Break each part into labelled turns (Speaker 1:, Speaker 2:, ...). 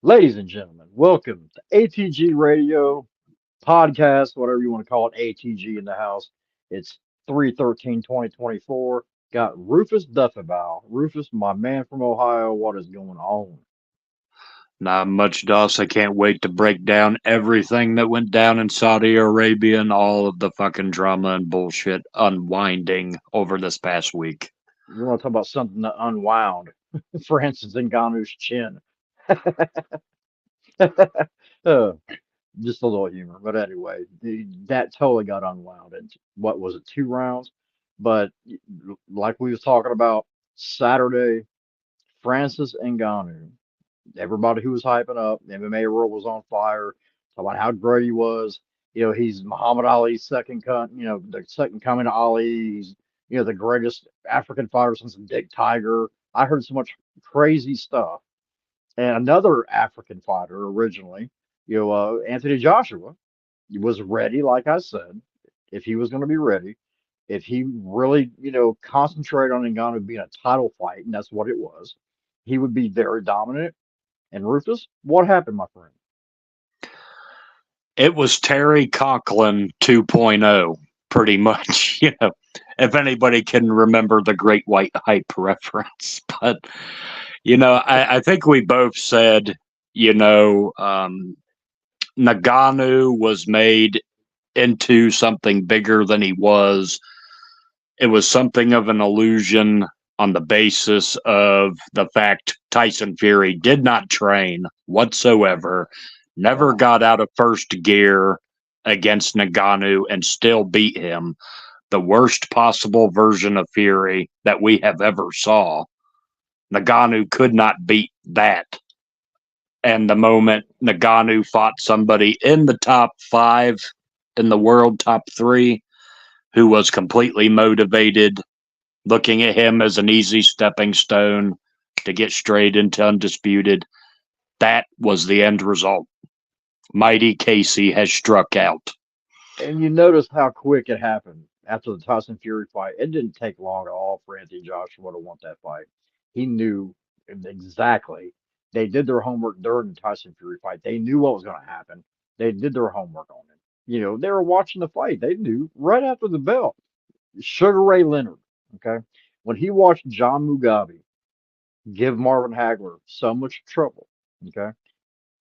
Speaker 1: Ladies and gentlemen, welcome to ATG Radio Podcast, whatever you want to call it, ATG in the house. It's 3/13/2024. Got Rufus Duffaball. Rufus, my man from Ohio, what is going on?
Speaker 2: Not much, Doss. I can't wait to break down everything that went down in Saudi Arabia and all of the fucking drama and bullshit unwinding over this past week.
Speaker 1: You want to talk about something that unwound? Francis Ngannou's chin. Uh, just a little humor. But anyway, that totally got unwound. And what was it, 2 rounds? But like we was talking about Saturday, Francis Ngannou, everybody who was hyping up, the MMA world was on fire, talking about how great he was. He's Muhammad Ali's second the second coming to Ali. He's, the greatest African fighter since Dick Tiger. I heard so much crazy stuff. And another African fighter originally, Anthony Joshua, he was ready, like I said, if he was going to be ready, if he really, concentrated on Ngannou being a title fight, and that's what it was, he would be very dominant. And Rufus, what happened, my friend?
Speaker 2: It was Terry Conklin 2.0, pretty much. If anybody can remember the Great White Hype reference. But, I think we both said, Nagano was made into something bigger than he was. It was something of an illusion on the basis of the fact Tyson Fury did not train whatsoever, never
Speaker 1: Yeah.
Speaker 2: got out of first gear against Nagano and still beat him. The worst possible version of Fury that we have ever saw. Nagano could not beat that. And the moment Nagano fought somebody in the top five in the world, top three, who was completely motivated, looking at him as an easy stepping stone to get straight into undisputed, that was the end result. Mighty Casey has struck out.
Speaker 1: And you notice how quick it happened after the Tyson Fury fight. It didn't take long at all for Anthony Joshua to want that fight. He knew exactly. They did their homework during the Tyson Fury fight. They knew what was going to happen. They did their homework on it. They were watching the fight. They knew right after the bell. Sugar Ray Leonard, okay, when he watched John Mugabe give Marvin Hagler so much trouble, okay,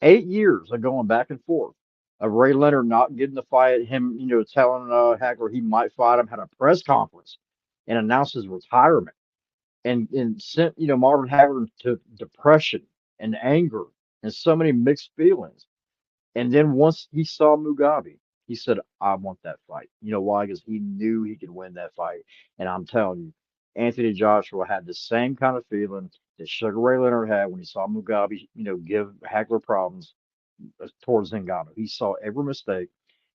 Speaker 1: 8 years of going back and forth, of Ray Leonard not getting the fight, him, telling Hagler he might fight him, had a press conference and announced his retirement, and sent Marvin Hagler to depression and anger and so many mixed feelings. And then once he saw Mugabe, he said, I want that fight. You know why? Because he knew he could win that fight. And I'm telling you, Anthony Joshua had the same kind of feeling that Sugar Ray Leonard had when he saw Mugabe, give Hagler problems towards Ngannou. He saw every mistake.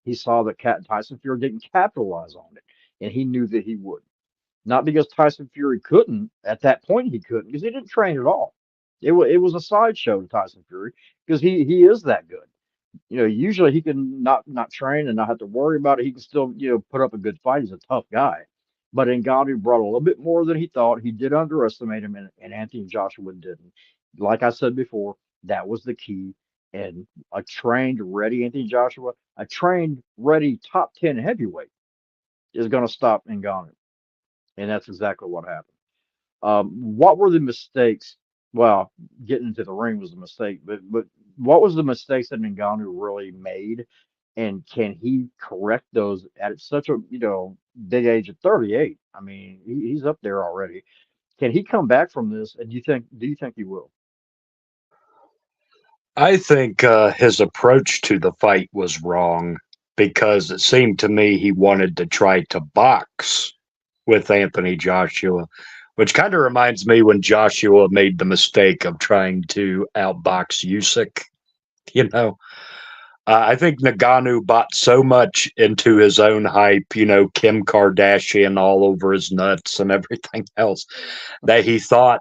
Speaker 1: He saw that Tyson Fury didn't capitalize on it. And he knew that he would. Not because Tyson Fury couldn't, at that point he couldn't, because he didn't train at all. It was a sideshow to Tyson Fury because he is that good. Usually he can not train and not have to worry about it. He can still, put up a good fight. He's a tough guy. But Ngannou brought a little bit more than he thought. He did underestimate him, and Anthony Joshua didn't. Like I said before, that was the key. And a trained, ready Anthony Joshua, a trained, ready top 10 heavyweight is going to stop Ngannou. And that's exactly what happened. What were the mistakes? Well, getting into the ring was a mistake, but what was the mistakes that Ngannou really made, and can he correct those at such a big age of 38? I mean, he's up there already. Can he come back from this? And do you think he will?
Speaker 2: I think his approach to the fight was wrong because it seemed to me he wanted to try to box with Anthony Joshua, which kind of reminds me when Joshua made the mistake of trying to outbox Usyk. You know, I think Nagano bought so much into his own hype, Kim Kardashian all over his nuts and everything else, that he thought,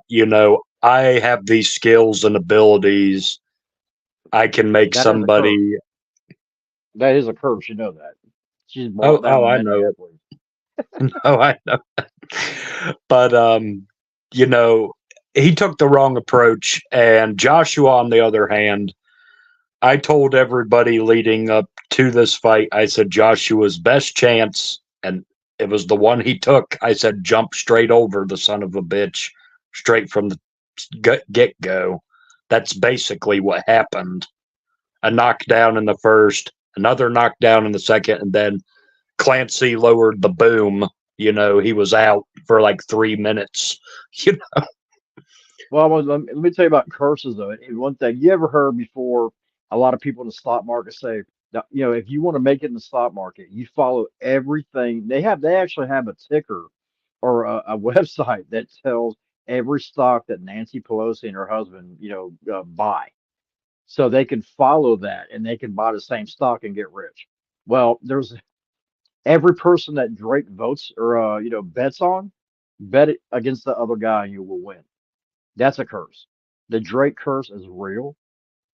Speaker 2: I have these skills and abilities. I can make
Speaker 1: That is a curse.
Speaker 2: somebody.
Speaker 1: That is a curse. You know that. She's
Speaker 2: Oh,
Speaker 1: brought
Speaker 2: oh,
Speaker 1: down
Speaker 2: I
Speaker 1: many
Speaker 2: know it.
Speaker 1: athletes.
Speaker 2: No, I know. But you know, he took the wrong approach. And Joshua, on the other hand, I told everybody leading up to this fight, I said Joshua's best chance, and it was the one he took. I said jump straight over the son of a bitch, straight from the get go. That's basically what happened. A knockdown in the first, another knockdown in the second, and then Clancy lowered the boom. He was out for like 3 minutes. You know,
Speaker 1: Well, let me tell you about curses though. And one thing you ever heard before, a lot of people in the stock market say that if you want to make it in the stock market, you follow everything. They actually have a ticker or a website that tells every stock that Nancy Pelosi and her husband buy, so they can follow that and they can buy the same stock and get rich. Well, there's every person that Drake votes or bets on, bet it against the other guy and you will win. That's a curse. The Drake curse is real.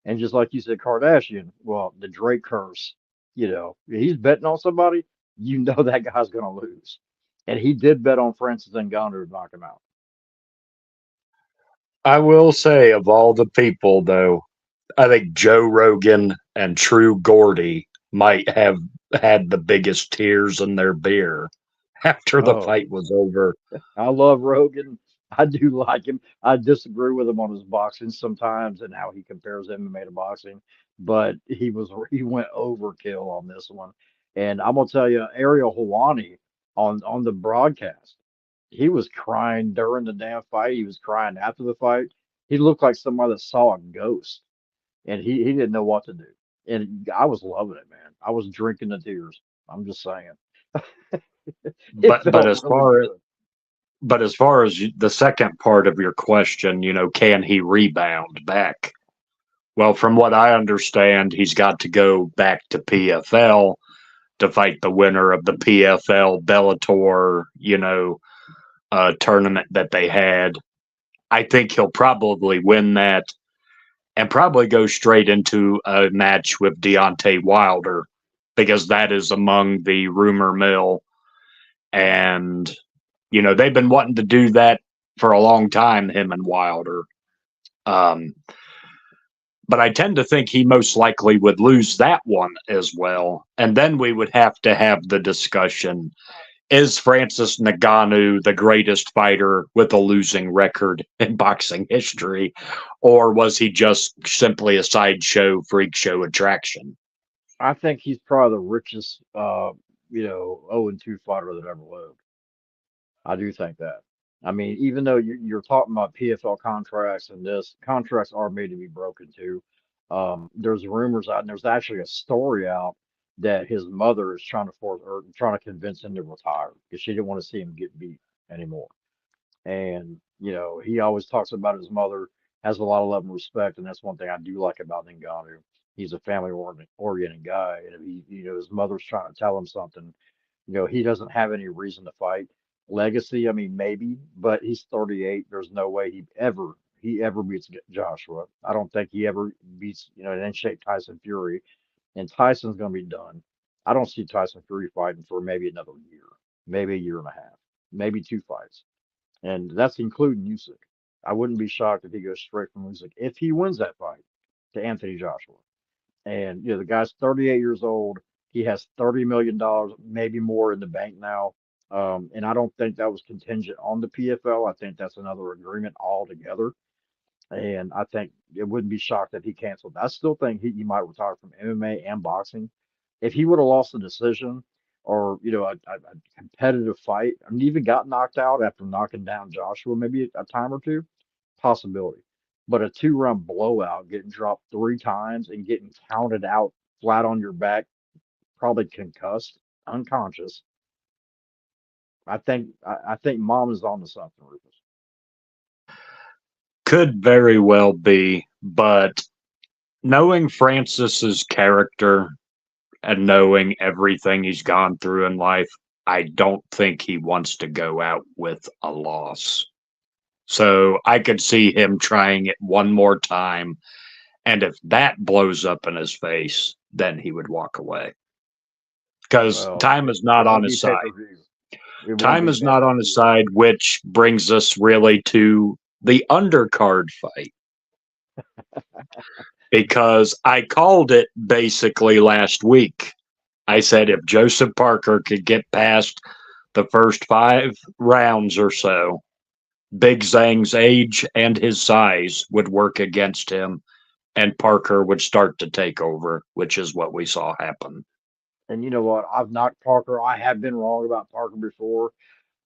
Speaker 1: And just like you said, Kardashian, well, the Drake curse, he's betting on somebody, that guy's going to lose. And he did bet on Francis Ngannou to knock him out.
Speaker 2: I will say, of all the people, though, I think Joe Rogan and True Gordy might have had the biggest tears in their beer after the
Speaker 1: Oh,
Speaker 2: fight was over.
Speaker 1: I love Rogan. I do like him. I disagree with him on his boxing sometimes and how he compares MMA to boxing, but he went overkill on this one. And I'm gonna tell you, Ariel Helwani on the broadcast, he was crying during the damn fight. He was crying after the fight. He looked like somebody that saw a ghost, and he didn't know what to do. And I was loving it, man. I was drinking the tears. I'm just saying, it
Speaker 2: But but
Speaker 1: felt
Speaker 2: as
Speaker 1: really
Speaker 2: far as
Speaker 1: good.
Speaker 2: but as far as the second part of your question, can he rebound back? Well, from what I understand, he's got to go back to PFL to fight the winner of the PFL Bellator, tournament that they had. I think he'll probably win that and probably go straight into a match with Deontay Wilder because that is among the rumor mill. And, they've been wanting to do that for a long time, him and Wilder. Um, but I tend to think he most likely would lose that one as well. And then we would have to have the discussion, is Francis Ngannou the greatest fighter with a losing record in boxing history, or was he just simply a sideshow, freak show attraction?
Speaker 1: I think he's probably the richest, 0-2 fighter that ever lived. I do think that. I mean, even though you're talking about PFL contracts and this, contracts are made to be broken too. There's rumors out, and there's actually a story out that his mother is trying to force or trying to convince him to retire because she didn't want to see him get beat anymore. And, he always talks about his mother, has a lot of love and respect. And that's one thing I do like about Ngannou. He's a family oriented guy. And if his mother's trying to tell him something, he doesn't have any reason to fight. Legacy, I mean, maybe, but he's 38. There's no way he ever beats Joshua. I don't think he ever beats, an in-shape Tyson Fury. And Tyson's going to be done. I don't see Tyson Fury fighting for maybe another year, maybe a year and a half, maybe two fights. And that's including Usyk. I wouldn't be shocked if he goes straight from Usyk if he wins that fight to Anthony Joshua. And the guy's 38 years old. He has $30 million, maybe more in the bank now. And I don't think that was contingent on the PFL. I think that's another agreement altogether. And I think it wouldn't be shocked if he canceled. I still think he might retire from MMA and boxing. If he would have lost the decision or, a competitive fight and even got knocked out after knocking down Joshua maybe a time or two, possibility. But a two-round blowout, getting dropped three times and getting counted out flat on your back, probably concussed, unconscious. I think mom is on to something, Rufus.
Speaker 2: Could very well be, but knowing Francis's character and knowing everything he's gone through in life, I don't think he wants to go out with a loss. So I could see him trying it one more time. And if that blows up in his face, then he would walk away because
Speaker 1: Well,
Speaker 2: time is
Speaker 1: it
Speaker 2: not on
Speaker 1: won't be
Speaker 2: his side.
Speaker 1: pay-per-view. It won't
Speaker 2: Time
Speaker 1: be
Speaker 2: is not on his
Speaker 1: pay-per-view.
Speaker 2: side, which brings us really to the undercard fight, because I called it basically last week. I said if Joseph Parker could get past the first 5 rounds or so, Big Zhang's age and his size would work against him, and Parker would start to take over, which is what we saw happen.
Speaker 1: And you know what? I've knocked Parker. I have been wrong about Parker before.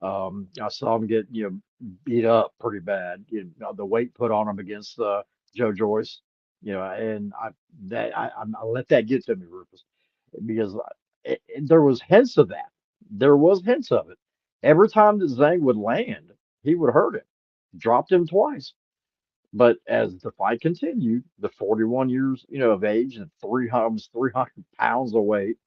Speaker 1: I saw him get beat up pretty bad. The weight put on him against Joe Joyce. And I let that get to me, Rufus, because there was hints of that. There was hints of it. Every time that Zhang would land, he would hurt him. Dropped him twice. But as the fight continued, the 41 years, of age and 300 pounds of weight,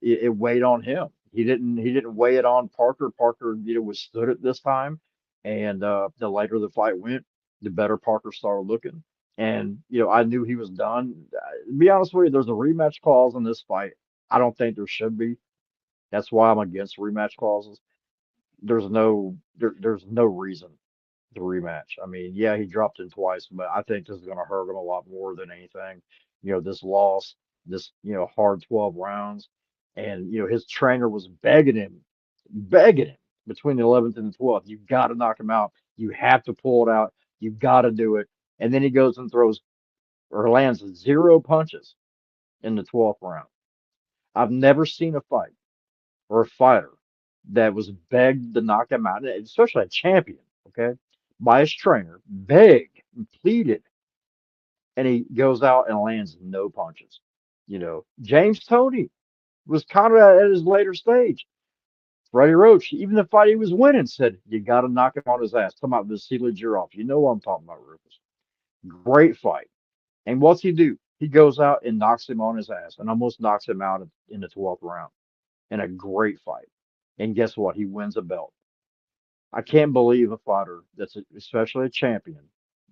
Speaker 1: it weighed on him. He didn't weigh it on Parker. Parker, withstood it this time. And the later the fight went, the better Parker started looking. And I knew he was done. To be honest with you, there's a rematch clause in this fight. I don't think there should be. That's why I'm against rematch clauses. There's no reason the rematch. I mean, yeah, he dropped him twice, but I think this is going to hurt him a lot more than anything. This loss, this, hard 12 rounds. And, his trainer was begging him between the 11th and the 12th. You got to knock him out. You have to pull it out. You got to do it. And then he goes and throws or lands 0 punches in the 12th round. I've never seen a fight or a fighter that was begged to knock him out, especially a champion, okay, by his trainer, begged and pleaded, and he goes out and lands no punches. James Toney was kind of at his later stage. Freddie Roach, even the fight he was winning, said, you got to knock him on his ass. Talking about Vasily Jirov. You know what I'm talking about, Rufus. Great fight. And what's he do? He goes out and knocks him on his ass and almost knocks him out in the 12th round in a great fight. And guess what? He wins a belt. I can't believe a fighter especially a champion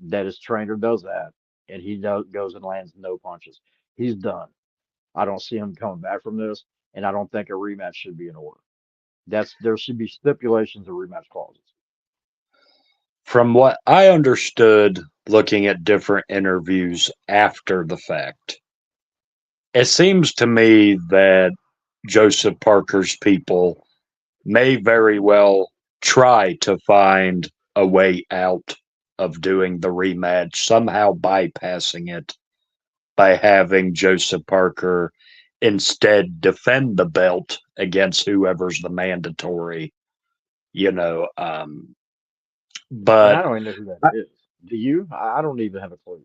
Speaker 1: that his trainer does that and goes and lands no punches. He's done. I don't see him coming back from this, and I don't think a rematch should be in order. There should be stipulations of rematch clauses.
Speaker 2: From what I understood looking at different interviews after the fact, it seems to me that Joseph Parker's people may very well try to find a way out of doing the rematch, somehow bypassing it by having Joseph Parker instead defend the belt against whoever's the mandatory, you know.
Speaker 1: And
Speaker 2: But
Speaker 1: I don't even know who that
Speaker 2: I,
Speaker 1: is. Do you? I don't even have a clue.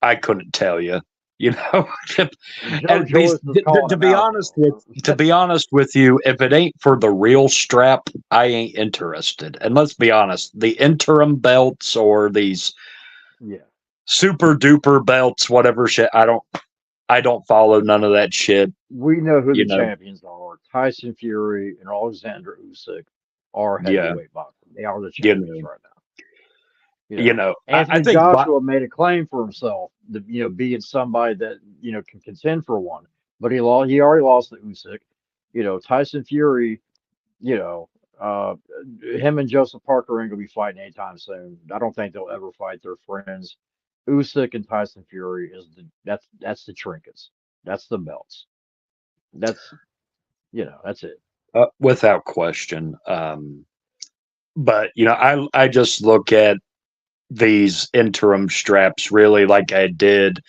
Speaker 2: I couldn't tell you, you know.
Speaker 1: Joe
Speaker 2: And be,
Speaker 1: Joyce is calling
Speaker 2: to
Speaker 1: him
Speaker 2: be
Speaker 1: out
Speaker 2: honest
Speaker 1: though.
Speaker 2: with to be honest with you, if it ain't for the real strap, I ain't interested. And let's be honest, the interim belts or these
Speaker 1: Yeah.
Speaker 2: super duper belts, whatever shit, I don't follow none of that shit.
Speaker 1: We know who
Speaker 2: You
Speaker 1: the
Speaker 2: know,
Speaker 1: champions are. Tyson Fury and Alexander Usyk are
Speaker 2: yeah,
Speaker 1: heavyweight boxing. They are the
Speaker 2: you
Speaker 1: champions
Speaker 2: know,
Speaker 1: right now.
Speaker 2: you know. I
Speaker 1: Anthony
Speaker 2: think,
Speaker 1: Joshua made a claim for himself, being somebody that can contend for one, but he lost. He already lost to Usyk. Tyson Fury. You know, uh, him and Joseph Parker ain't gonna be fighting anytime soon. I don't think they'll ever fight their friends. Usyk and Tyson Fury that's the trinkets. That's the belts. That's that's it.
Speaker 2: without question. But I just look at these interim straps really like I did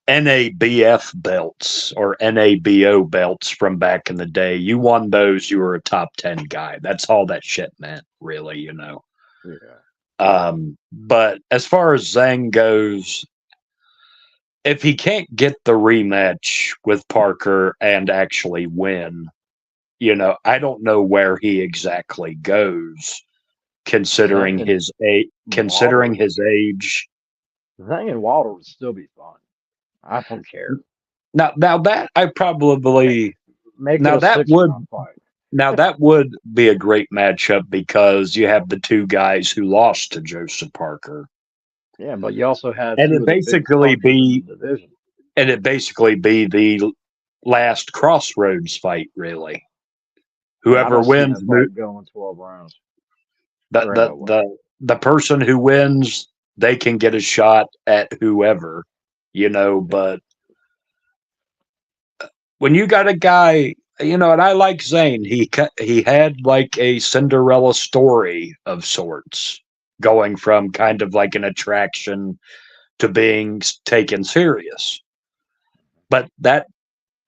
Speaker 2: NABF belts or NABO belts from back in the day. You won those, you were a top 10 guy. That's all that shit meant, really.
Speaker 1: Yeah.
Speaker 2: But as far as Zhang goes, if he can't get the rematch with Parker and actually win, I don't know where he exactly goes
Speaker 1: Zhang and
Speaker 2: considering
Speaker 1: Wilder.
Speaker 2: his age.
Speaker 1: Zhang and Wilder would still be fun. I don't care.
Speaker 2: Now that I
Speaker 1: Make
Speaker 2: probably
Speaker 1: make it
Speaker 2: now
Speaker 1: a
Speaker 2: that
Speaker 1: six
Speaker 2: would
Speaker 1: round fight.
Speaker 2: Now that would be a great matchup because you have the two guys who lost to Joseph Parker,
Speaker 1: Yeah, but you also have
Speaker 2: and
Speaker 1: two
Speaker 2: it
Speaker 1: of the biggest
Speaker 2: basically
Speaker 1: punchers in the
Speaker 2: be
Speaker 1: division.
Speaker 2: and it basically be the last crossroads fight, really.
Speaker 1: And I
Speaker 2: Whoever
Speaker 1: don't see
Speaker 2: wins,
Speaker 1: that fight going 12 rounds.
Speaker 2: the
Speaker 1: There ain't
Speaker 2: the
Speaker 1: no way.
Speaker 2: the the person who wins, they can get a shot at whoever,
Speaker 1: Yeah.
Speaker 2: but when you got a guy, and I like Zane, he had like a Cinderella story of sorts, going from kind of like an attraction to being taken serious. But that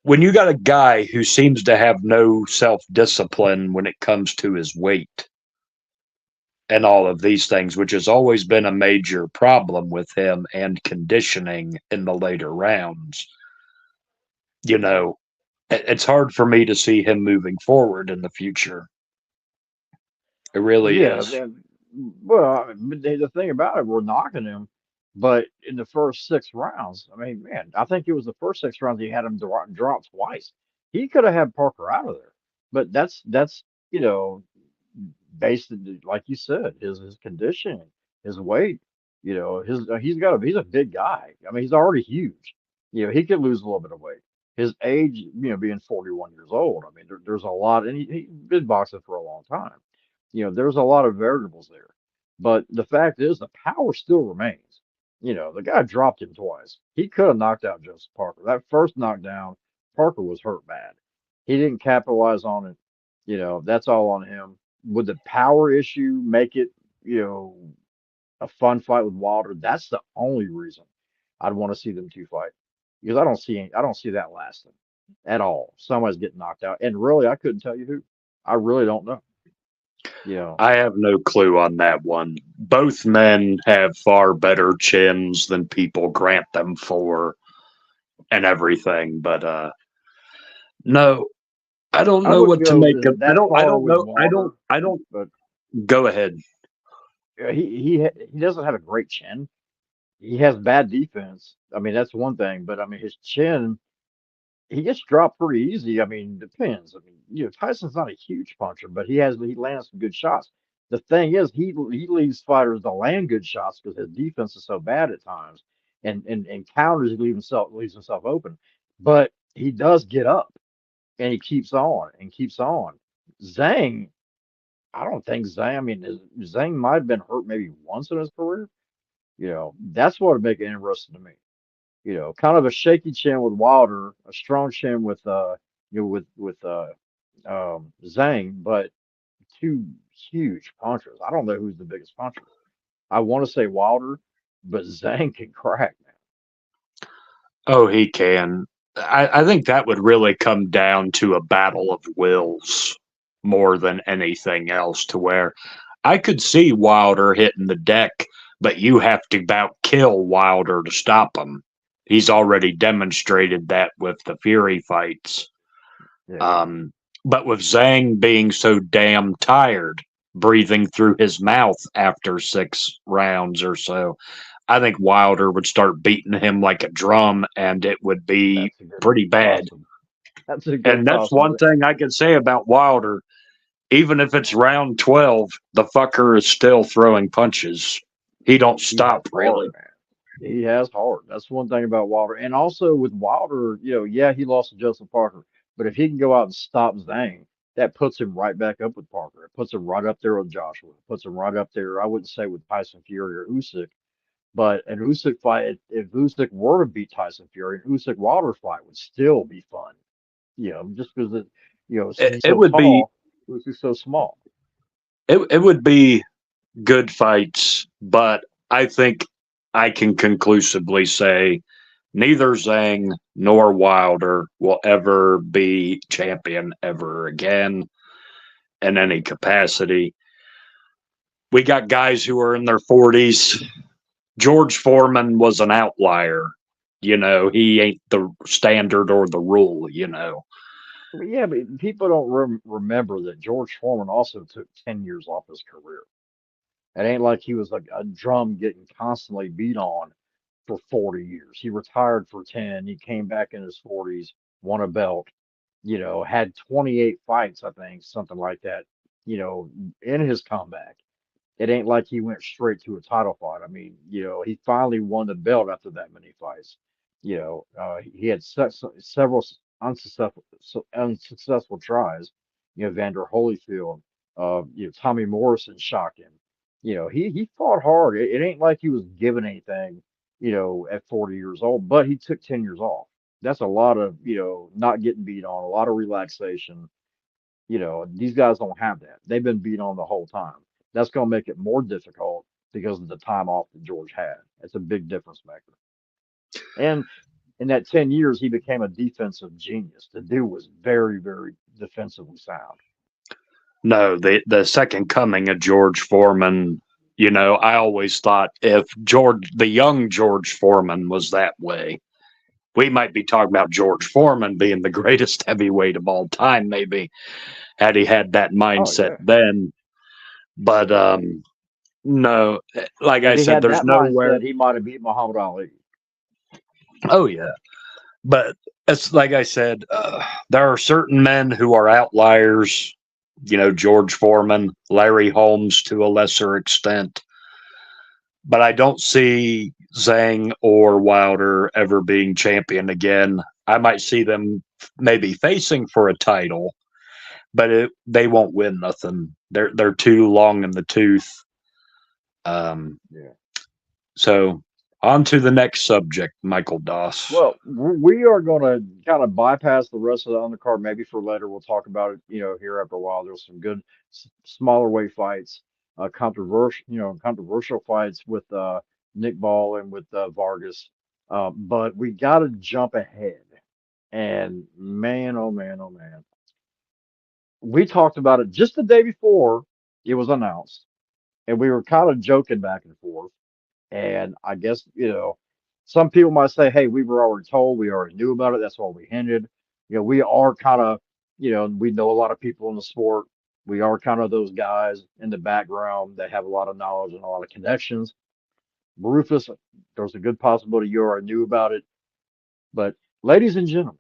Speaker 2: when you got a guy who seems to have no self discipline when it comes to his weight and all of these things, which has always been a major problem with him and conditioning in the later rounds, you know, it's hard for me to see him moving forward in the future. It really
Speaker 1: Yeah,
Speaker 2: is.
Speaker 1: then, well, I mean, the thing about it, we're knocking him, but in the first 6 rounds, I mean, man, I think it was the first 6 rounds he had him drop twice. He could have had Parker out of there, but that's you know based like you said, his conditioning, his weight, his he's a big guy. I mean, he's already huge. He could lose a little bit of weight. His age, being 41 years old. I mean, there's a lot, and he's been boxing for a long time. There's a lot of variables there. But the fact is, the power still remains. The guy dropped him twice. He could have knocked out Joseph Parker. That first knockdown, Parker was hurt bad. He didn't capitalize on it. That's all on him. Would the power issue make it, you know, a fun fight with Wilder? That's the only reason I'd want to see them two fight because I don't see that lasting at all. Somebody's getting knocked out, and really, I couldn't tell you who. I really don't know. You know,
Speaker 2: I have no clue on that one. Both men have far better chins than people grant them for and everything, but no, I don't
Speaker 1: I
Speaker 2: know
Speaker 1: wouldn't
Speaker 2: what to
Speaker 1: go
Speaker 2: make of.
Speaker 1: that
Speaker 2: I
Speaker 1: far
Speaker 2: don't
Speaker 1: with
Speaker 2: know.
Speaker 1: Wilder,
Speaker 2: I don't.
Speaker 1: but
Speaker 2: Go ahead.
Speaker 1: he doesn't have a great chin. He has bad defense. I mean, that's one thing, but I mean, his chin. He gets dropped pretty easy. I mean, depends. I mean, Tyson's not a huge puncher, but he lands some good shots. The thing is, he leaves fighters to land good shots because his defense is so bad at times, and counters he leaves himself open. But he does get up and he keeps on and keeps on. Zhang, I don't think Zhang. I mean, Zhang might have been hurt maybe once in his career. That's what would make it interesting to me. Kind of a shaky chin with Wilder, a strong chin with Zhang, but two huge punchers. I don't know who's the biggest puncher. I want to say Wilder, but Zhang can crack, man.
Speaker 2: Oh, he can. I think that would really come down to a battle of wills more than anything else, to where I could see Wilder hitting the deck, but you have to about kill Wilder to stop him. He's already demonstrated that with the Fury fights.
Speaker 1: Yeah,
Speaker 2: Um, but with Zhang being so damn tired, breathing through his mouth after 6 rounds or so, I think Wilder would start beating him like a drum, and it would be
Speaker 1: that's a good
Speaker 2: pretty bad.
Speaker 1: possible. That's a good
Speaker 2: And that's one
Speaker 1: possibility.
Speaker 2: thing I can say about Wilder. Even if it's round 12, the fucker is still throwing punches. He don't
Speaker 1: He has
Speaker 2: stop,
Speaker 1: heart,
Speaker 2: really.
Speaker 1: man. He has heart. That's one thing about Wilder. And also with Wilder, yeah, he lost to Joseph Parker, but if he can go out and stop Zhang, that puts him right back up with Parker. It puts him right up there with Joshua. It puts him right up there. I wouldn't say with Tyson Fury or Usyk, but an Usyk fight, if Usyk were to beat Tyson Fury, an Usyk Wilder fight would still be fun. Just because
Speaker 2: It,
Speaker 1: he's
Speaker 2: it
Speaker 1: so
Speaker 2: would be
Speaker 1: tall, Usyk's so small.
Speaker 2: it would be good fights, but I think I can conclusively say neither Zhang nor Wilder will ever be champion ever again in any capacity. We got guys who are in their 40s. George Foreman was an outlier. He ain't the standard or the rule.
Speaker 1: But yeah, but people don't remember that George Foreman also took 10 years off his career. It ain't like he was like a drum getting constantly beat on for 40 years. He retired for 10. He came back in his 40s, won a belt, had 28 fights, I think, something like that, in his comeback. It ain't like he went straight to a title fight. I mean, he finally won the belt after that many fights. He had several unsuccessful tries. Vander Holyfield, Tommy Morrison shocked him. He fought hard. It ain't like he was given anything, at 40 years old, but he took 10 years off. That's a lot of, not getting beat on, a lot of relaxation. These guys don't have that. They've been beat on the whole time. That's going to make it more difficult because of the time off that George had. It's a big difference maker. And in that 10 years, he became a defensive genius. The dude was very, very defensively sound.
Speaker 2: No, the second coming of George Foreman. I always thought if the young George Foreman was that way, we might be talking about George Foreman being the greatest heavyweight of all time, maybe, had he had that
Speaker 1: Oh,
Speaker 2: mindset
Speaker 1: yeah.
Speaker 2: then. But no, like I
Speaker 1: If he
Speaker 2: said,
Speaker 1: had
Speaker 2: there's
Speaker 1: that
Speaker 2: nowhere.
Speaker 1: mindset, he might have beat Muhammad Ali.
Speaker 2: Oh yeah, but it's like I said, there are certain men who are outliers. George Foreman, Larry Holmes to a lesser extent, but I don't see Zhang or Wilder ever being champion again. I might see them maybe facing for a title, but they won't win nothing. They're too long in the tooth. Um,
Speaker 1: Yeah.
Speaker 2: so on to the next subject, Michael Doss.
Speaker 1: Well, we are going to kind of bypass the rest of the undercard. Maybe for later, we'll talk about it. Here after a while, there's some good smaller weight fights, controversial fights with Nick Ball and with Vargas. But we got to jump ahead. And man, oh man, oh man, we talked about it just the day before it was announced, and we were kind of joking back and forth. And I guess, some people might say, hey, we were already told, we already knew about it. That's why we hinted. We are kind of, we know a lot of people in the sport. We are kind of those guys in the background that have a lot of knowledge and a lot of connections. Rufus, there's a good possibility you already knew about it. But ladies and gentlemen,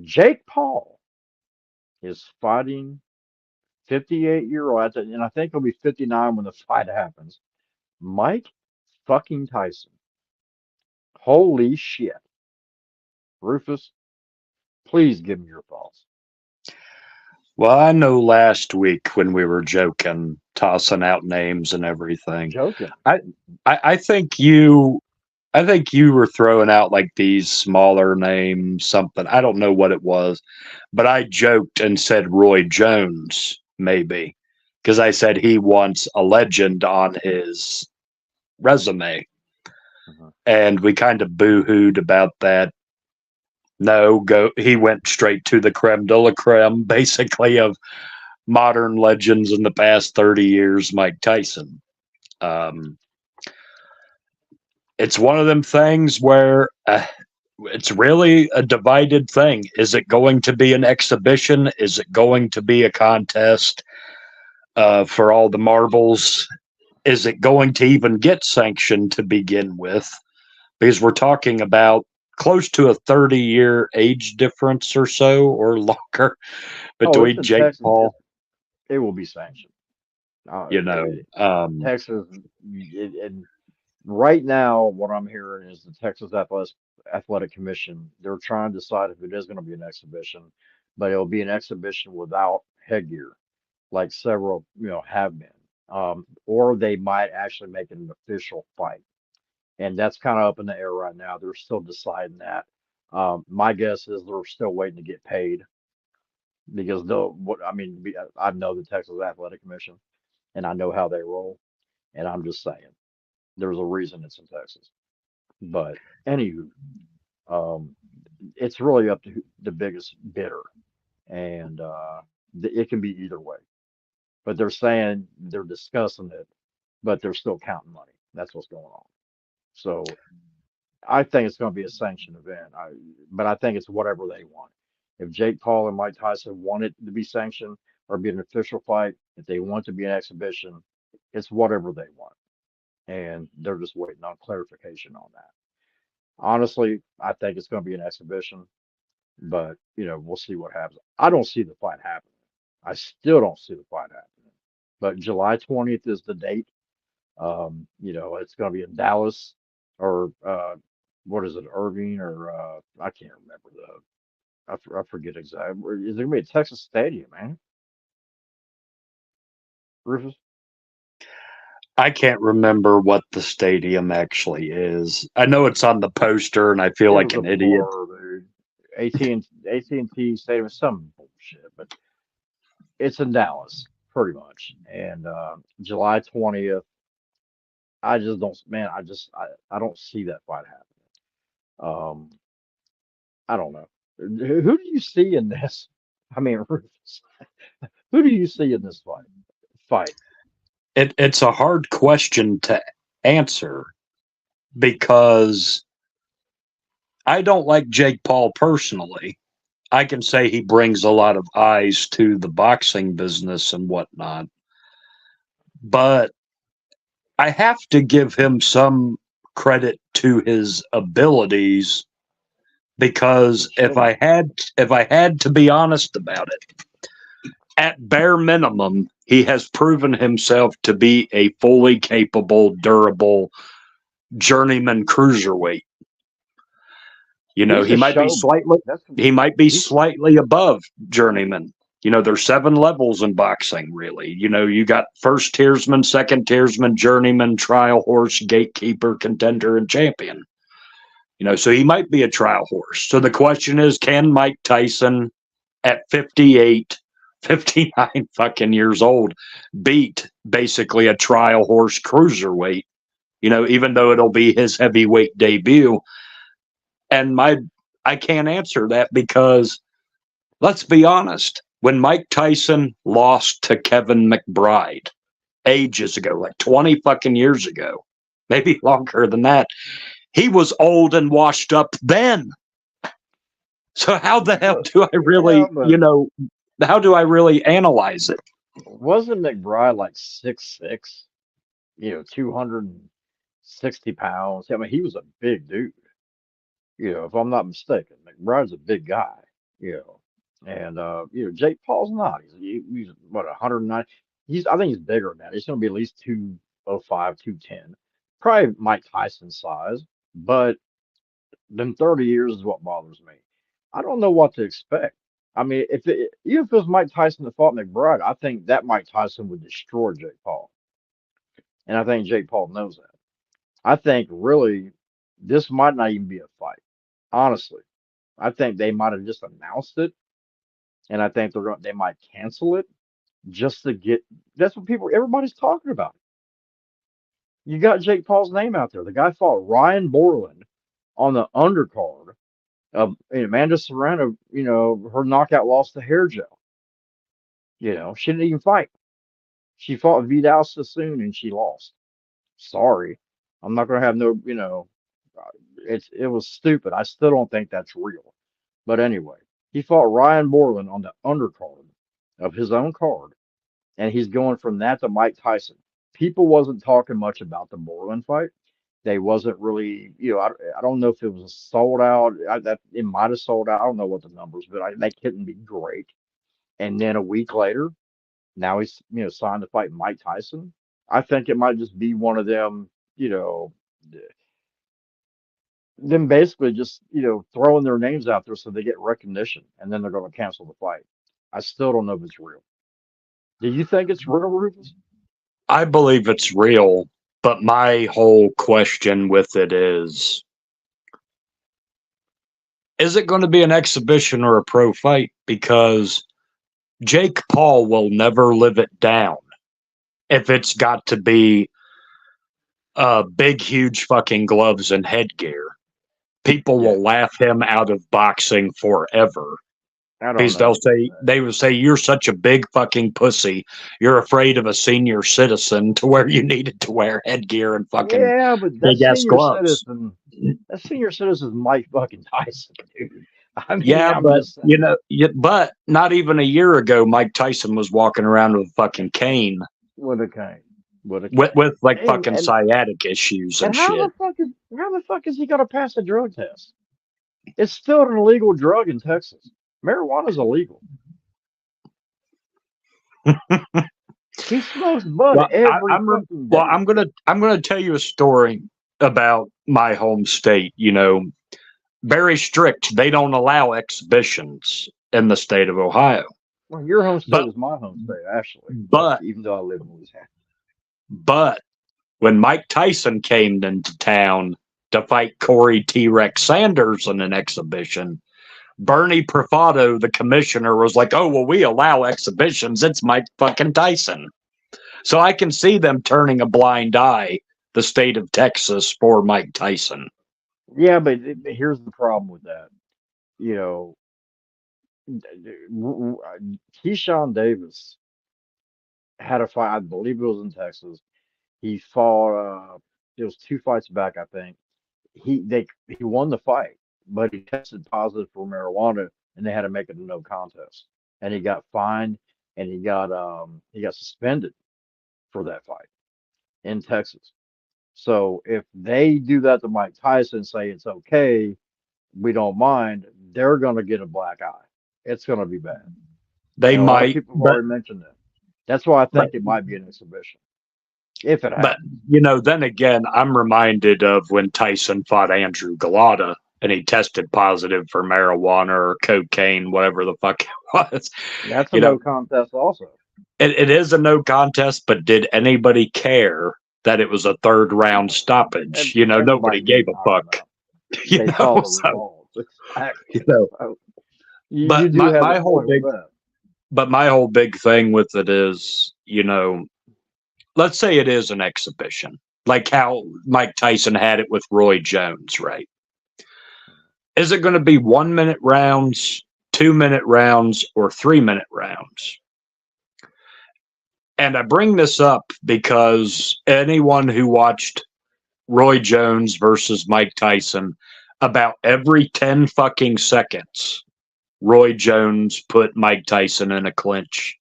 Speaker 1: Jake Paul is fighting 58-year-old, and I think he'll be 59 when the fight happens. Mike fucking Tyson. Holy shit. Rufus, please give me your thoughts.
Speaker 2: Well, I know last week when we were joking, tossing out names and everything,
Speaker 1: Joking.
Speaker 2: I, I think you were throwing out like these smaller names, something. I don't know what it was, but I joked and said Roy Jones, maybe, because I said he wants a legend on his resume.
Speaker 1: Uh-huh.
Speaker 2: And we kind of boo hooed about that. No, go. He went straight to the creme de la creme, basically, of modern legends in the past 30 years, Mike Tyson. Um, it's one of them things where it's really a divided thing. Is it going to be an exhibition? Is it going to be a contest for all the marbles? Is it going to even get sanctioned to begin with? Because we're talking about close to a 30-year age difference or so or longer
Speaker 1: Oh, it's
Speaker 2: between
Speaker 1: in
Speaker 2: Jake
Speaker 1: Texas.
Speaker 2: Paul.
Speaker 1: It will be sanctioned. Uh,
Speaker 2: You know,
Speaker 1: it, Texas, and right now, what I'm hearing is the Texas Athletic Commission. They're trying to decide if it is going to be an exhibition, but it'll be an exhibition without headgear, like several, have been. Or they might actually make it an official fight, and that's kind of up in the air right now. They're still deciding that. My guess is they're still waiting to get paid because what I mean, I know the Texas Athletic Commission and I know how they roll, and I'm just saying there's a reason it's in Texas. But anywho, um, it's really up to the biggest bidder, and it can be either way. But they're saying they're discussing it, but they're still counting money. That's what's going on. So I think it's going to be a sanctioned event. But I think it's whatever they want. If Jake Paul and Mike Tyson want it to be sanctioned or be an official fight, if they want to be an exhibition, it's whatever they want. And they're just waiting on clarification on that. Honestly, I think it's going to be an exhibition, but we'll see what happens. I don't see the fight happening. I still don't see the fight happening. But July 20th is the date. It's going to be in Dallas or what is it, Irving or I can't remember I forget exactly. Is it going to be at Texas Stadium, man? Rufus?
Speaker 2: I can't remember what the stadium actually is. I know it's on the poster, and I feel
Speaker 1: It
Speaker 2: like
Speaker 1: was a
Speaker 2: an idiot.
Speaker 1: blur, dude. AT&T Stadium is some bullshit, but it's in Dallas, pretty much. And July 20th, I just don't, man. I don't see that fight happening. Um, I don't know. Who do you see in this? I mean, Rufus, who do you see in this fight? Fight.
Speaker 2: It's a hard question to answer because I don't like Jake Paul personally. I can say he brings a lot of eyes to the boxing business and whatnot, but I have to give him some credit to his abilities
Speaker 1: You
Speaker 2: because
Speaker 1: shouldn't.
Speaker 2: if I had to be honest about it, at bare minimum, he has proven himself to be a fully capable, durable journeyman cruiserweight. You know,
Speaker 1: He's a showman. That's
Speaker 2: he might be
Speaker 1: he's
Speaker 2: slightly above journeyman. You know, there's 7 levels in boxing, really. You know, you got first tiersman, second tiersman, journeyman, trial horse, gatekeeper, contender, and champion. You know, so he might be a trial horse. So the question is, can Mike Tyson at 58, 59 fucking years old beat basically a trial horse cruiserweight? You know, even though it'll be his heavyweight debut. And I can't answer that because let's be honest, when Mike Tyson lost to Kevin McBride ages ago, like 20 fucking years ago, maybe longer than that, he was old and washed up then. So how the hell do I
Speaker 1: yeah,
Speaker 2: really,
Speaker 1: but
Speaker 2: how do I really analyze it?
Speaker 1: wasn't McBride like 6'6"? 260 pounds. I mean, he was a big dude. If I'm not mistaken, McBride's a big guy. You know, and Jake Paul's not. He's what 190. I think he's bigger than that. He's going to be at least 205, 210. Probably Mike Tyson size, but them 30 years is what bothers me. I don't know what to expect. I mean, even if it was Mike Tyson that fought McBride, I think that Mike Tyson would destroy Jake Paul, and I think Jake Paul knows that. I think really this might not even be a fight. Honestly, I think they might have just announced it, and I think they might cancel it just to get. That's what everybody's talking about. You got Jake Paul's name out there. The guy fought Ryan Borland on the undercard. Amanda Serrano, her knockout loss to Hair Gel. She didn't even fight. She fought Vidal Sassoon and she lost. Sorry, I'm not gonna have no. It was stupid. I still don't think that's real. But anyway, he fought Ryan Borland on the undercard of his own card, and he's going from that to Mike Tyson. People wasn't talking much about the Borland fight. They wasn't really, I don't know if it was sold out. That it might have sold out. I don't know what the numbers, but they couldn't be great. And then a week later, now he's signed to fight Mike Tyson. I think it might just be one of them, you know, them basically just throwing their names out there so they get recognition, and then they're going to cancel the fight. I still don't know if it's real. Do you think it's real, Rufus?
Speaker 2: I believe it's real, but my whole question with it is it going to be an exhibition or a pro fight? Because Jake Paul will never live it down if it's got to be big, huge fucking gloves and headgear. People
Speaker 1: Yeah,
Speaker 2: will laugh him out of boxing forever
Speaker 1: I don't
Speaker 2: because
Speaker 1: know about that.
Speaker 2: they will say you're such a big fucking pussy. You're afraid of a senior citizen to where you needed to wear headgear and fucking
Speaker 1: Yeah, but
Speaker 2: big ass gloves.
Speaker 1: that senior citizen is Mike fucking Tyson, dude. I mean,
Speaker 2: Yeah,
Speaker 1: I'm
Speaker 2: but
Speaker 1: just saying.
Speaker 2: but not even a year ago, Mike Tyson was walking around with a fucking cane
Speaker 1: With a cane, with a cane,
Speaker 2: with like
Speaker 1: and
Speaker 2: fucking
Speaker 1: and
Speaker 2: sciatic issues
Speaker 1: and
Speaker 2: and shit.
Speaker 1: how the fuck is he gonna pass a drug test? It's still an illegal drug in Texas. Marijuana's illegal. He smokes bud
Speaker 2: Well,
Speaker 1: every fucking
Speaker 2: well,
Speaker 1: day.
Speaker 2: I'm gonna tell you a story about my home state. You know, very strict. They don't allow exhibitions in the state of Ohio.
Speaker 1: Well, your home state
Speaker 2: But
Speaker 1: is my home state, actually.
Speaker 2: but
Speaker 1: Even though I live in Louisiana.
Speaker 2: but When Mike Tyson came into town to fight Corey T Rex Sanders in an exhibition, Bernie Profato, the commissioner, was like, "Oh, well, we allow exhibitions. It's Mike fucking Tyson." So I can see them turning a blind eye, the state of Texas, for Mike Tyson.
Speaker 1: Yeah, but here's the problem with that. You know, Keyshawn Davis had a fight. I believe it was in Texas. He fought. It was two fights back, I think. He won the fight, but he tested positive for marijuana, and they had to make it a no contest. And he got fined, and he got suspended for that fight in Texas. So if they do that to Mike Tyson, say it's okay, we don't mind, they're gonna get a black eye. It's gonna be bad.
Speaker 2: They
Speaker 1: And a lot of
Speaker 2: might,
Speaker 1: people have already mentioned that. That's why I
Speaker 2: but
Speaker 1: think it might be an exhibition if it
Speaker 2: but
Speaker 1: happens.
Speaker 2: then again, I'm reminded of when Tyson fought Andrew Galata and he tested positive for marijuana or cocaine, whatever the fuck it was.
Speaker 1: That's a
Speaker 2: You know,
Speaker 1: no contest also.
Speaker 2: it is a no contest, but did anybody care that it was a third round stoppage? Nobody
Speaker 1: Everybody knew
Speaker 2: gave
Speaker 1: he
Speaker 2: a
Speaker 1: knocked him
Speaker 2: fuck.
Speaker 1: out. They saw the
Speaker 2: So
Speaker 1: results.
Speaker 2: you
Speaker 1: Exactly.
Speaker 2: know,
Speaker 1: So you
Speaker 2: but
Speaker 1: do have a
Speaker 2: my whole
Speaker 1: point with
Speaker 2: big
Speaker 1: that.
Speaker 2: thing with it is, let's say it is an exhibition, like how Mike Tyson had it with Roy Jones, right? Is it going to be 1 minute rounds, 2 minute rounds, or 3 minute rounds? And I bring this up because anyone who watched Roy Jones versus Mike Tyson, about every 10 fucking seconds, Roy Jones put Mike Tyson in a clinch.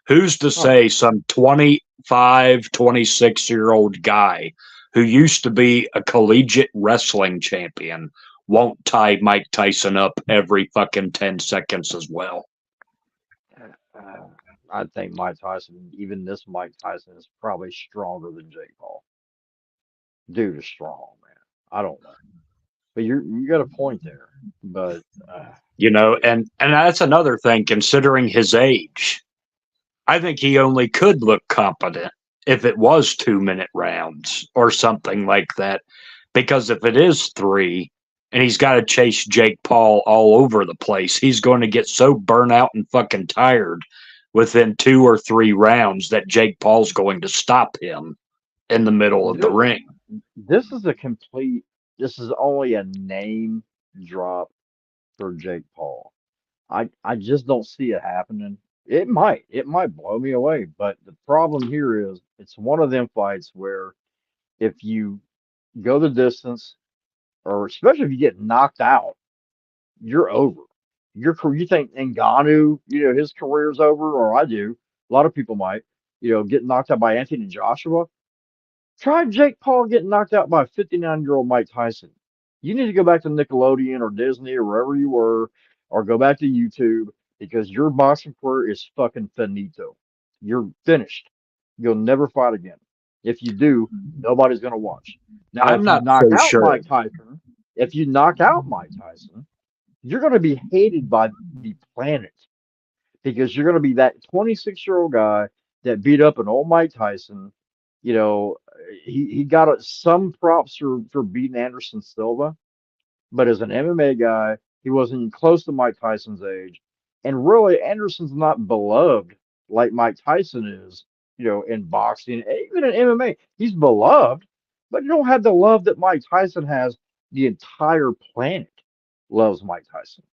Speaker 2: Who's to
Speaker 1: Oh,
Speaker 2: say some 25, 26-year-old guy who used to be a collegiate wrestling champion won't tie Mike Tyson up every fucking 10 seconds as well?
Speaker 1: uh, I think Mike Tyson, even this Mike Tyson, is probably stronger than Jake Paul. Dude is strong, man. I don't know, but you got a point there. But
Speaker 2: And that's another thing, considering his age. I think he only could look competent if it was 2 minute rounds or something like that. Because if it is three and he's got to chase Jake Paul all over the place, he's going to get so burnt out and fucking tired within 2 or 3 rounds that Jake Paul's going to stop him in the middle of the
Speaker 1: this
Speaker 2: ring.
Speaker 1: this is a complete. This is only a name drop for Jake Paul. I just don't see it happening. It might blow me away, but the problem here is it's one of them fights where if you go the distance, or especially if you get knocked out, you're over. You think Ngannou, his career's over, or I do. A lot of people might, get knocked out by Anthony Joshua. Try Jake Paul getting knocked out by 59-year-old Mike Tyson. You need to go back to Nickelodeon or Disney or wherever you were, or go back to YouTube because your boxing career is fucking finito. You're finished. You'll never fight again. If you do, nobody's gonna watch. Now,
Speaker 2: I'm
Speaker 1: if you
Speaker 2: not
Speaker 1: knock
Speaker 2: so
Speaker 1: out
Speaker 2: sure.
Speaker 1: Mike Tyson, if you knock out Mike Tyson, you're gonna be hated by the planet because you're going to be that 26-year-old guy that beat up an old Mike Tyson. You know, he got some props for beating Anderson Silva, but as an MMA guy, he wasn't even close to Mike Tyson's age. And really, Anderson's not beloved like Mike Tyson is, in boxing, even in MMA. He's beloved, but you don't have the love that Mike Tyson has. The entire planet loves Mike Tyson,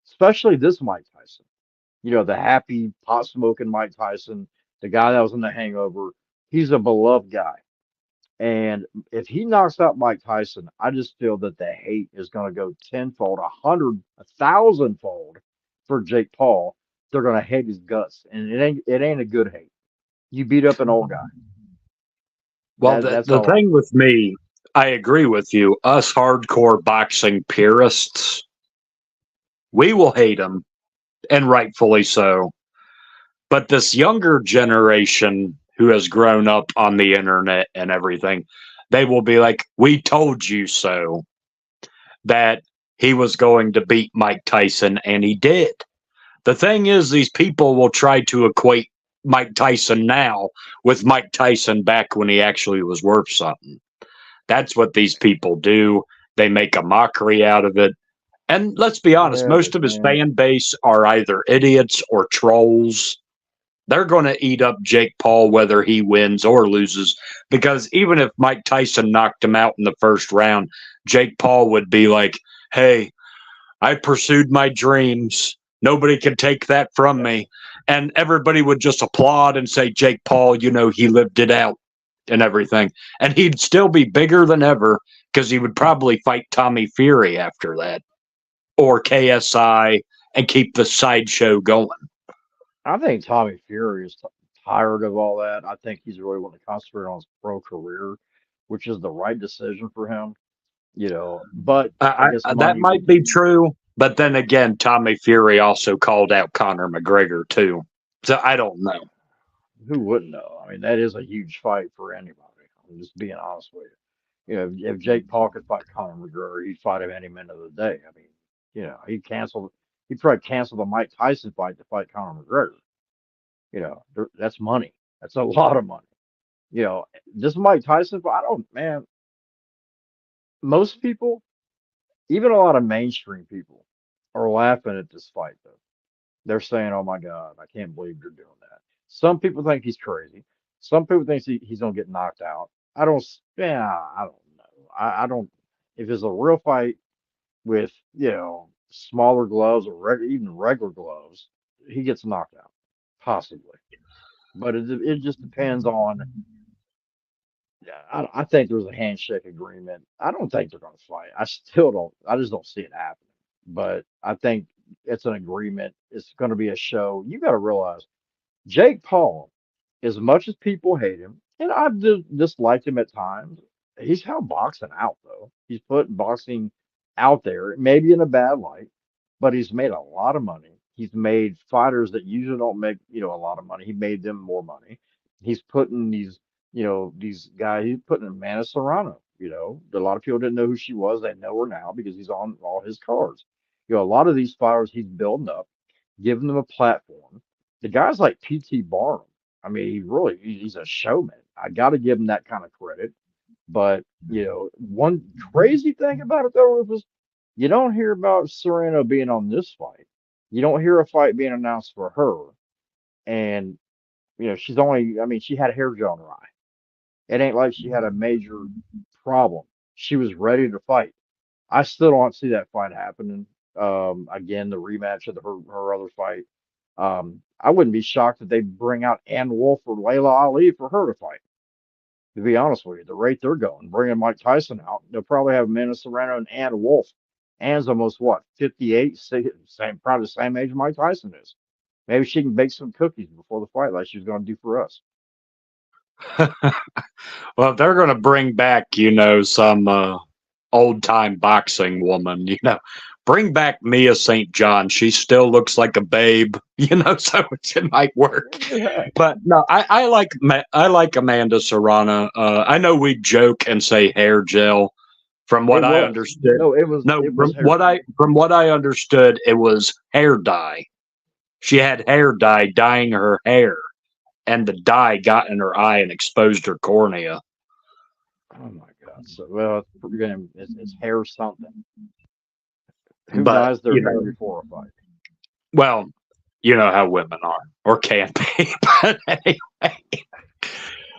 Speaker 1: especially this Mike Tyson, the happy pot smoking Mike Tyson, the guy that was in the hangover. He's a beloved guy. And if he knocks out Mike Tyson, I just feel that the hate is going to go tenfold, 100, 1,000-fold for Jake Paul. They're going to hate his guts, and it ain't a good hate. You beat up an old guy.
Speaker 2: Well,
Speaker 1: That's
Speaker 2: the
Speaker 1: all I
Speaker 2: thing
Speaker 1: got.
Speaker 2: with me, I agree with you. Us hardcore boxing purists, we will hate him, and rightfully so. But this younger generation who has grown up on the internet and everything, they will be like, "We told you so," that he was going to beat Mike Tyson, and he did. The thing is, these people will try to equate Mike Tyson now with Mike Tyson back when he actually was worth something. That's what these people do. They make a mockery out of it. And let's be honest,
Speaker 1: Yeah,
Speaker 2: most
Speaker 1: but
Speaker 2: of his
Speaker 1: man,
Speaker 2: fan base are either idiots or trolls. They're going to eat up Jake Paul whether he wins or loses. Because even if Mike Tyson knocked him out in the first round, Jake Paul would be like, hey, I pursued my dreams. Nobody can take that from me. And everybody would just applaud and say, Jake Paul, he lived it out and everything. And he'd still be bigger than ever because he would probably fight Tommy Fury after that or KSI and keep the sideshow going.
Speaker 1: I think Tommy Fury is tired of all that. I think he's really wanting to concentrate on his pro career, which is the right decision for him. But I guess
Speaker 2: That
Speaker 1: money.
Speaker 2: might be true. But then again, Tommy Fury also called out Conor McGregor, too. So I don't know.
Speaker 1: Who wouldn't know? I mean, that is a huge fight for anybody. I'm just being honest with you. If Jake Paul could fight Conor McGregor, he'd fight him any minute of the day. I mean, he'd probably cancel the Mike Tyson fight to fight Conor McGregor. That's money. That's a lot of money. You know, this Mike Tyson fight, I don't, man, most people, even a lot of mainstream people, are laughing at this fight, though. They're saying, "Oh my God, I can't believe you're doing that." Some people think he's crazy. Some people think he's gonna get knocked out. Yeah, I don't know. I don't. If it's a real fight with smaller gloves or even regular gloves, he gets knocked out, possibly. But it just depends on. Yeah, I think there's a handshake agreement. I don't think they're going to fight. I still don't. I just don't see it happening. But I think it's an agreement. It's going to be a show. You got to realize Jake Paul, as much as people hate him, and I've disliked him at times, he's held boxing out, though. He's put boxing out there, maybe in a bad light, but he's made a lot of money. He's made fighters that usually don't make, a lot of money. He made them more money. He's putting these guys, he's putting Amanda Serrano, a lot of people didn't know who she was. They know her now because he's on all his cards. A lot of these fighters he's building up, giving them a platform. The guy's like PT Barnum. I mean, he's a showman. I got to give him that kind of credit. But, one crazy thing about it though is you don't hear about Serrano being on this fight. You don't hear a fight being announced for her. And, I mean, she had a hair gel in her eye. It ain't like she had a major problem. She was ready to fight. I still don't see that fight happening. Again, the rematch of her other fight. I wouldn't be shocked if they bring out Ann Wolf or Layla Ali for her to fight. To be honest with you, the rate they're going, bringing Mike Tyson out, they'll probably have Amanda Serrano and Ann Wolf. Ann's almost what, 58, probably the same age Mike Tyson is. Maybe she can bake some cookies before the fight, like she's going to do for us.
Speaker 2: Well, if they're going to bring back, some old time boxing woman, bring back Mia St. John. She still looks like a babe, so it might work.
Speaker 1: Yeah,
Speaker 2: But no, I like Amanda Serrano. I know we joke and say hair gel. From
Speaker 1: it
Speaker 2: what I
Speaker 1: was.
Speaker 2: understood,
Speaker 1: No,
Speaker 2: no,
Speaker 1: it
Speaker 2: from
Speaker 1: was hair.
Speaker 2: what I from what I understood, it was hair dye. She had hair dye dyeing her hair, and the dye got in her eye and exposed her cornea.
Speaker 1: Oh my God. So, well, it's hair something. Who
Speaker 2: But
Speaker 1: dyes their hair before a fight?
Speaker 2: well, you know how women are, or can be. But anyway,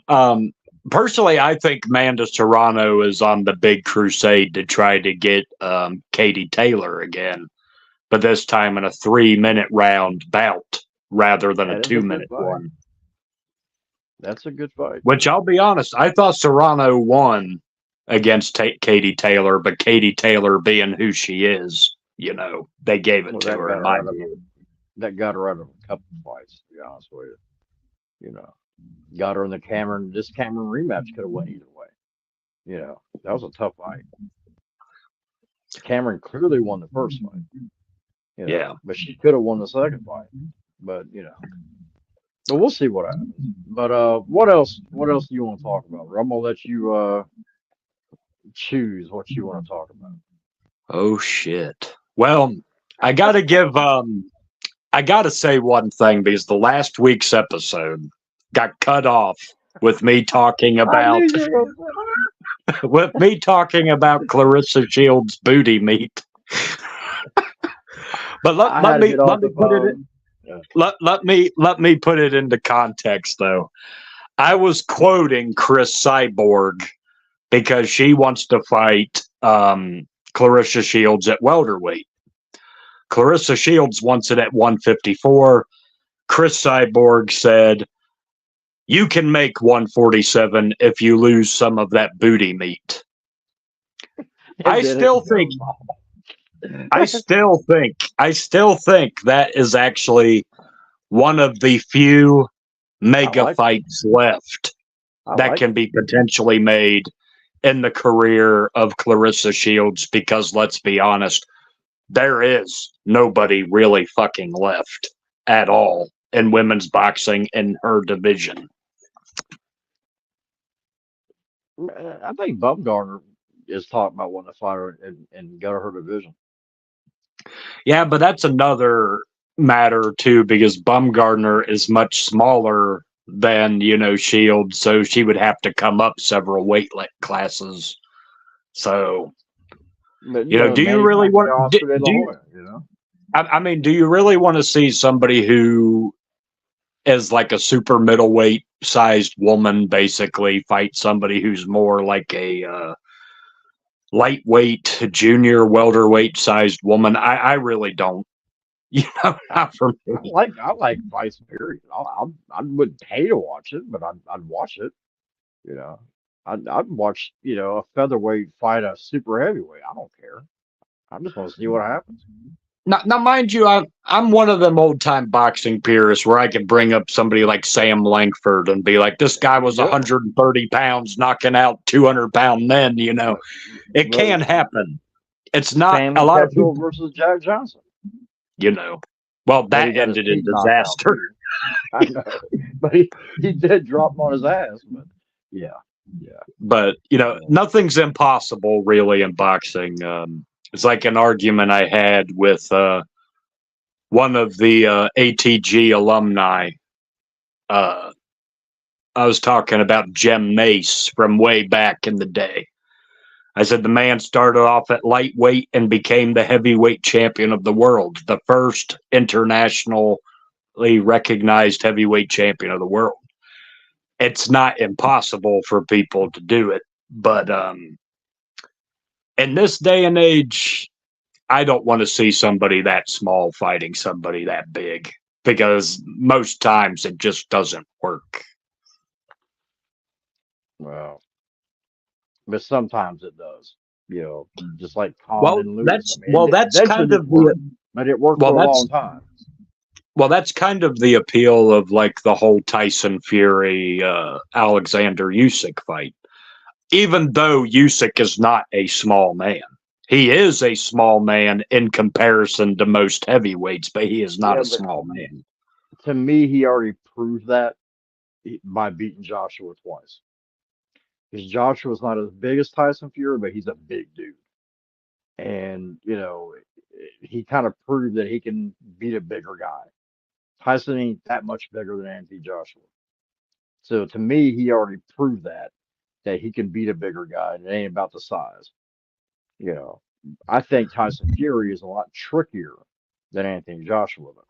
Speaker 2: um, personally, I think Amanda Serrano is on the big crusade to try to get Katie Taylor again, but this time in a 3-minute round bout rather than a
Speaker 1: That is a good
Speaker 2: 2-minute
Speaker 1: fight.
Speaker 2: one.
Speaker 1: That's a good fight.
Speaker 2: Which I'll be honest, I thought Serrano won against Katie Taylor, but Katie Taylor being who she is, they gave it
Speaker 1: Well,
Speaker 2: to her in my view.
Speaker 1: that got her out of a couple fights, to be honest with you. Got her in the Cameron. This Cameron rematch could have went either way. That was a tough fight. Cameron clearly won the first fight.
Speaker 2: Yeah.
Speaker 1: But she could have won the second fight. But but we'll see what happens. But what else? What else do you want to talk about? I'm gonna let you choose what you want to talk about.
Speaker 2: Oh shit. Well, I gotta give I got to say one thing because the last week's episode got cut off with me talking
Speaker 1: I knew
Speaker 2: about
Speaker 1: you were going
Speaker 2: with me talking about Clarissa Shields' booty meat. But
Speaker 1: I had to get
Speaker 2: let
Speaker 1: off
Speaker 2: me
Speaker 1: the
Speaker 2: put it
Speaker 1: phone. Yeah.
Speaker 2: let me put it into context though. I was quoting Chris Cyborg because she wants to fight Clarissa Shields at welterweight. Clarissa Shields wants it at 154. Chris Cyborg said, "You can make 147 if you lose some of that booty meat."
Speaker 1: And
Speaker 2: I
Speaker 1: then it
Speaker 2: still think
Speaker 1: goes off.
Speaker 2: I still think that is actually one of the few
Speaker 1: I
Speaker 2: mega
Speaker 1: like it.
Speaker 2: fights left
Speaker 1: I
Speaker 2: that
Speaker 1: like
Speaker 2: can
Speaker 1: it.
Speaker 2: be potentially made in the career of Clarissa Shields because let's be honest, there is nobody really fucking left at all in women's boxing in her division.
Speaker 1: I think Bumgarner is talking about wanting to fight her and go to her division.
Speaker 2: Yeah, but that's another matter too because Bumgardner is much smaller than Shields, so she would have to come up several classes. So
Speaker 1: But
Speaker 2: do you
Speaker 1: Manny
Speaker 2: really want
Speaker 1: Pacquiao, Oscar De La
Speaker 2: do you,
Speaker 1: Hoya, you know.
Speaker 2: I mean, do you really want to see somebody who is like a super middleweight sized woman basically fight somebody who's more like a lightweight junior welterweight sized woman? I really don't.
Speaker 1: I,
Speaker 2: Not for me.
Speaker 1: I like Vice Period. I wouldn't pay to watch it, but I'd watch it. You know, I'd watch a featherweight fight a super heavyweight. I don't care. I just want to see what happens.
Speaker 2: Now, mind you, I'm one of them old time boxing purists where I could bring up somebody like Sam Langford and be like, this guy was
Speaker 1: Yep.
Speaker 2: 130 pounds knocking out 200-pound men.
Speaker 1: But,
Speaker 2: It
Speaker 1: but
Speaker 2: can happen. It's not a
Speaker 1: Stanley
Speaker 2: lot of
Speaker 1: Ketchel
Speaker 2: people,
Speaker 1: versus Jack Johnson,
Speaker 2: you know. Well,
Speaker 1: but he
Speaker 2: that
Speaker 1: got his
Speaker 2: ended in
Speaker 1: teeth knocked out
Speaker 2: disaster.
Speaker 1: too. I know, but he did drop him on his ass. But yeah, yeah,
Speaker 2: But,
Speaker 1: yeah.
Speaker 2: nothing's impossible really in boxing. It's like an argument I had with one of the ATG alumni. Uh, I was talking about Jem Mace from way back in the day. I said the man started off at lightweight and became the heavyweight champion of the world, the first internationally recognized heavyweight champion of the world. It's not impossible for people to do it, but in this day and age, I don't want to see somebody that small fighting somebody that big because most times it just doesn't work.
Speaker 1: Well, but sometimes it does. Just like Khan
Speaker 2: Well,
Speaker 1: and Lewis. I
Speaker 2: that's
Speaker 1: mean,
Speaker 2: well, that's
Speaker 1: eventually
Speaker 2: kind
Speaker 1: it
Speaker 2: of the
Speaker 1: worked, but it worked
Speaker 2: well,
Speaker 1: for a long
Speaker 2: that's
Speaker 1: time.
Speaker 2: well, that's kind of the appeal of like the whole Tyson Fury Alexander Usyk fight. Even though Usyk is not a small man, he is a small man in comparison to most heavyweights, but he is not
Speaker 1: Yeah,
Speaker 2: a
Speaker 1: but
Speaker 2: small man.
Speaker 1: to me, he already proved that by beating Joshua twice. Because Joshua's not as big as Tyson Fury, but he's a big dude. And, he kind of proved that he can beat a bigger guy. Tyson ain't that much bigger than Anthony Joshua. So to me, he already proved that he can beat a bigger guy, and it ain't about the size. You know, I think Tyson Fury is a lot trickier than Anthony Joshua, though,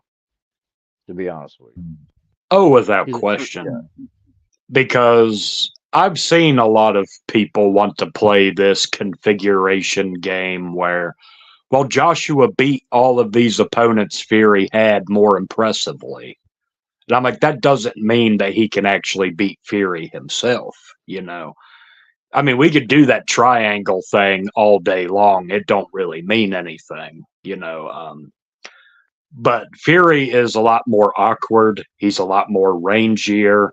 Speaker 1: to be honest with you.
Speaker 2: Oh, without
Speaker 1: He's a tricky guy.
Speaker 2: question. Because I've seen a lot of people want to play this configuration game where, well, Joshua beat all of these opponents Fury had more impressively. And I'm like, that doesn't mean that he can actually beat Fury himself, you know. I mean, we could do that triangle thing all day long. It don't really mean anything. But Fury is a lot more awkward. He's a lot more rangier.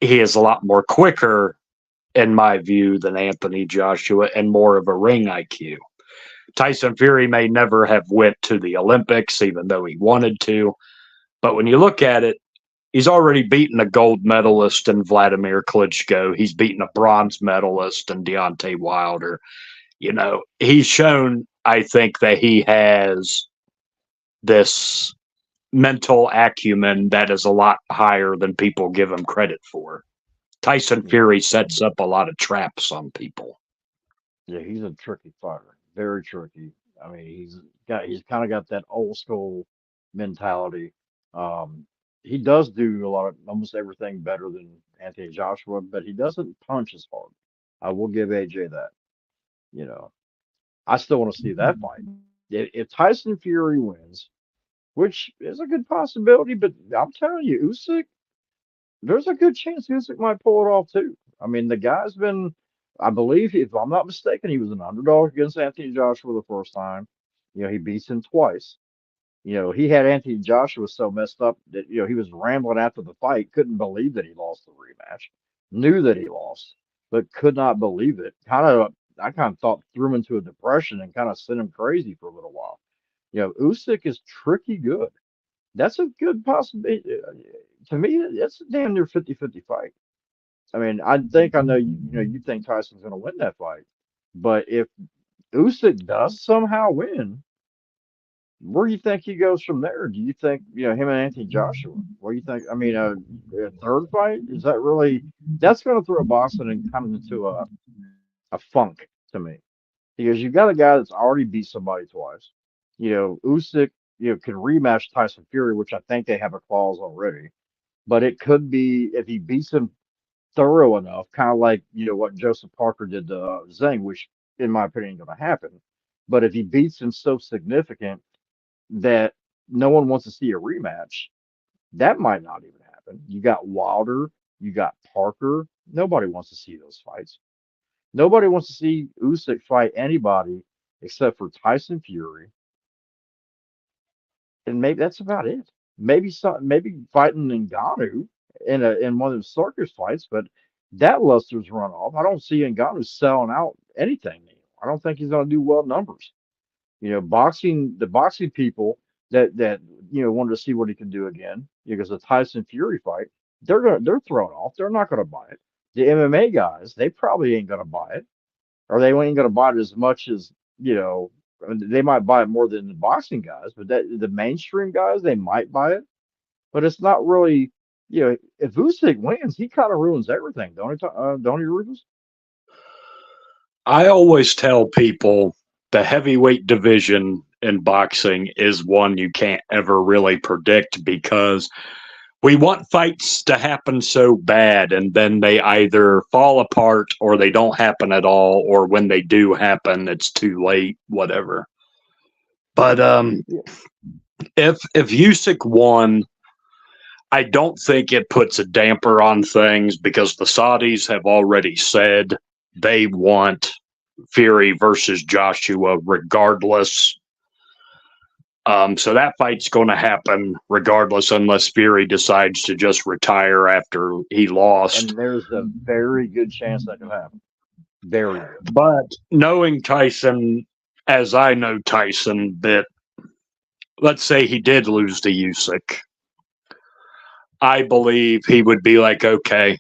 Speaker 2: He is a lot more quicker, in my view, than Anthony Joshua and more of a ring IQ. Tyson Fury may never have went to the Olympics, even though he wanted to. But when you look at it, he's already beaten a gold medalist in Vladimir Klitschko. He's beaten a bronze medalist in Deontay Wilder. He's shown, I think, that he has this mental acumen that is a lot higher than people give him credit for. Tyson
Speaker 1: Yeah,
Speaker 2: Fury sets up a lot of traps on people.
Speaker 1: yeah, he's a tricky fighter, very tricky. I mean, he's kind of got that old school mentality. Um, he does do a lot of almost everything better than Anthony Joshua, but he doesn't punch as hard. I will give AJ that. You know, I still want to see that fight. If Tyson Fury wins, which is a good possibility, but I'm telling you, Usyk, there's a good chance Usyk might pull it off too. I mean, the guy's been, I believe, if I'm not mistaken, he was an underdog against Anthony Joshua the first time. He beats him twice. He had Anthony Joshua so messed up that, he was rambling after the fight, couldn't believe that he lost the rematch, knew that he lost, but could not believe it. I kind of thought threw him into a depression and kind of sent him crazy for a little while. Usyk is tricky good. That's a good possibility. To me, that's a damn near 50-50 fight. I mean, I know you think Tyson's going to win that fight, but if Usyk does somehow win, where do you think he goes from there? Do you think him and Anthony Joshua? What do you think? I mean, a third fight is that really? That's going to throw boxing and kind of into a funk to me because you've got a guy that's already beat somebody twice. Usyk, can rematch Tyson Fury, which I think they have a clause already. But it could be if he beats him thorough enough, kind of like what Joseph Parker did to Zhang, which in my opinion is going to happen. But if he beats him so significant that no one wants to see a rematch, that might not even happen. You got Wilder, you got Parker. Nobody wants to see those fights. Nobody wants to see Usyk fight anybody except for Tyson Fury, and maybe that's about it. Maybe fighting Ngannou in one of those circus fights, but that luster's run off. I don't see Ngannou selling out anything anymore. I don't think he's going to do well numbers. The boxing people that wanted to see what he can do again because the Tyson Fury fight, they're thrown off. They're not going to buy it. The MMA guys, they probably ain't going to buy it, or they ain't going to buy it as much as you know. I mean, they might buy it more than the boxing guys, but the mainstream guys they might buy it. But it's not really, if Usyk wins, he kind of ruins everything, don't he? Don't he, Rufus?
Speaker 2: I always tell people the heavyweight division in boxing is one you can't ever really predict because we want fights to happen so bad and then they either fall apart or they don't happen at all, or when they do happen, it's too late, whatever. But
Speaker 1: Yeah.
Speaker 2: if Usyk won, I don't think it puts a damper on things because the Saudis have already said they want Fury versus Joshua regardless. So that fight's going to happen regardless, unless Fury decides to just retire after he lost.
Speaker 1: And there's a very good chance that could happen. Very good.
Speaker 2: But knowing Tyson, as I know Tyson, that let's say he did lose to Usyk, I believe he would be like, okay,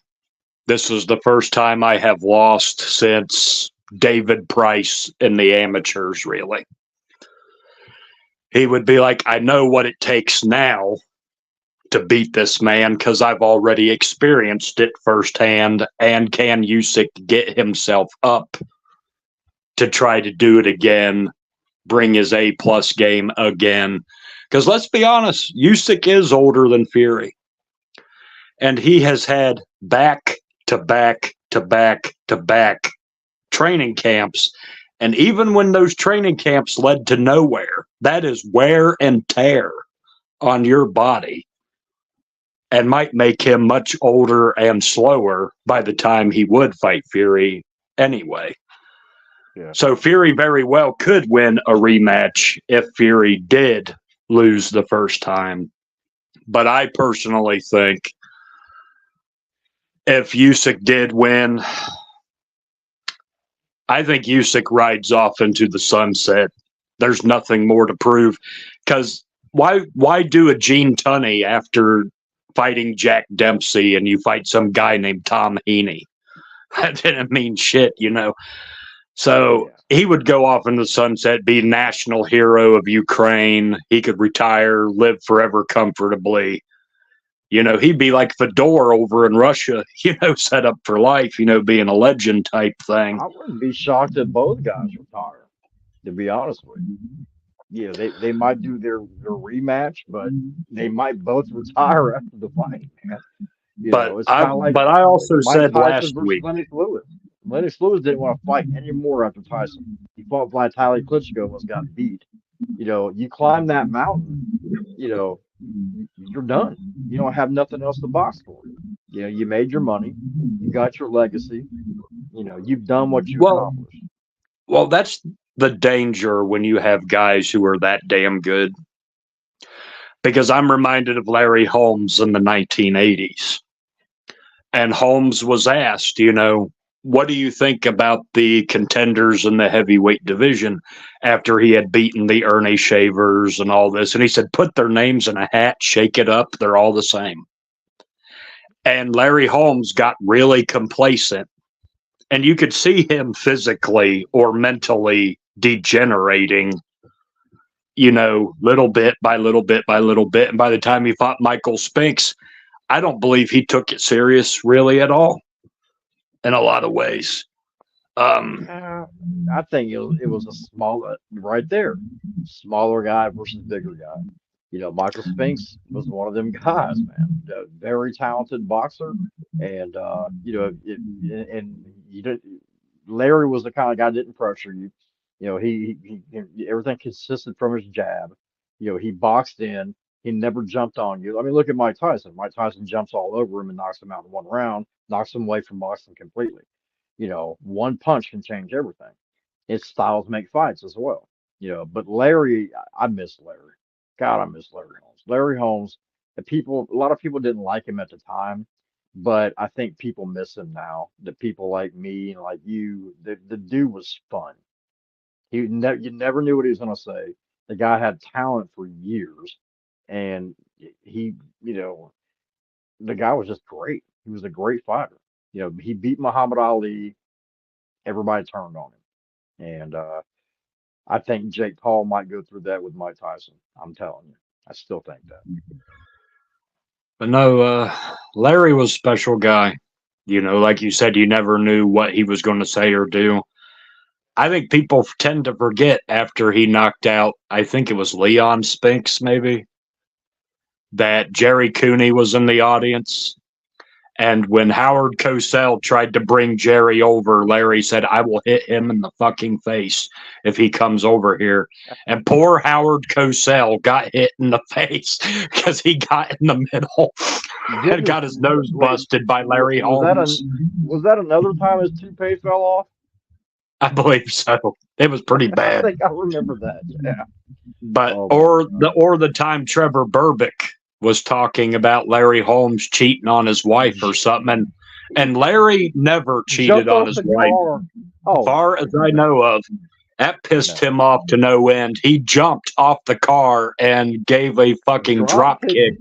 Speaker 2: this is the first time I have lost since David Price in the amateurs, really. He would be like, I know what it takes now to beat this man because I've already experienced it firsthand. And can Usyk get himself up to try to do it again, bring his A+ game again? Because let's be honest, Usyk is older than Fury. And he has had back to back to back to back training camps. And even when those training camps led to nowhere, that is wear and tear on your body and might make him much older and slower by the time he would fight Fury anyway.
Speaker 1: Yeah.
Speaker 2: So Fury very well could win a rematch if Fury did lose the first time. But I personally think if Usyk did win, I think Usyk rides off into the sunset. There's nothing more to prove because why do a Gene Tunney after fighting Jack Dempsey and you fight some guy named Tom Heaney? That didn't mean shit, So
Speaker 1: Yeah.
Speaker 2: he would go off in the sunset, be national hero of Ukraine. He could retire, live forever comfortably. He'd be like Fedor over in Russia, set up for life, being a legend type thing.
Speaker 1: I wouldn't be shocked if both guys retire, to be honest with you. They might do their rematch, but they might both retire after the fight, man. It's kind of like
Speaker 2: But I also
Speaker 1: Mike
Speaker 2: said
Speaker 1: Tyson
Speaker 2: last
Speaker 1: versus
Speaker 2: week,
Speaker 1: Lennox Lewis. Lennox Lewis didn't want to fight anymore after Tyson. He fought Vitaly Klitschko, almost got beat. You climb that mountain, you know, you're done. You don't have nothing else to box for. You made your money, you got your legacy, you've done what you
Speaker 2: well,
Speaker 1: accomplished.
Speaker 2: that's the danger when you have guys who are that damn good. Because I'm reminded of Larry Holmes in the 1980s. And Holmes was asked, what do you think about the contenders in the heavyweight division after he had beaten the Ernie Shavers and all this? And he said, put their names in a hat, shake it up, they're all the same. And Larry Holmes got really complacent. And you could see him physically or mentally degenerating, little bit by little bit by little bit. And by the time he fought Michael Spinks, I don't believe he took it serious really at all in a lot of ways. Um,
Speaker 1: Uh, I think it was a smaller, right there, smaller guy versus bigger guy. Michael Spinks was one of them guys, man. A very talented boxer, and and you did, Larry was the kind of guy that didn't pressure you. Everything consisted from his jab. He boxed in. He never jumped on you. I mean, look at Mike Tyson. Mike Tyson jumps all over him and knocks him out in one round, knocks him away from boxing completely. One punch can change everything. His styles make fights as well. But Larry, I miss Larry. God, I miss Larry Holmes. Larry Holmes, a lot of people didn't like him at the time, but I think people miss him now. The people like me and like you, the dude was fun. You never knew what he was going to say. The guy had talent for years, and he, you know, the guy was just great. He was a great fighter. He beat Muhammad Ali. Everybody turned on him, and I think Jake Paul might go through that with Mike Tyson. I'm telling you, I still think that.
Speaker 2: but no, Larry was a special guy. Like you said, you never knew what he was going to say or do. I think people tend to forget after he knocked out, I think it was Leon Spinks, maybe, that Jerry Cooney was in the audience. And when Howard Cosell tried to bring Jerry over, Larry said, I will hit him in the fucking face if he comes over here. And poor Howard Cosell got hit in the face because he got in the middle and
Speaker 1: Didn't
Speaker 2: got his nose
Speaker 1: wait?
Speaker 2: busted by Larry
Speaker 1: Was that
Speaker 2: Holmes.
Speaker 1: was that another time his toupee fell off?
Speaker 2: I believe so. It was pretty
Speaker 1: I
Speaker 2: bad.
Speaker 1: think I remember that. Yeah.
Speaker 2: But
Speaker 1: Oh my God.
Speaker 2: or the time Trevor Burbick was talking about Larry Holmes cheating on his wife or something, and Larry never cheated
Speaker 1: Jumped
Speaker 2: on
Speaker 1: off
Speaker 2: his
Speaker 1: the
Speaker 2: wife,
Speaker 1: car. Oh
Speaker 2: far as I know of. That pissed
Speaker 1: no.
Speaker 2: him off to no end. He jumped off the car and gave a fucking
Speaker 1: Drop
Speaker 2: drop
Speaker 1: kick.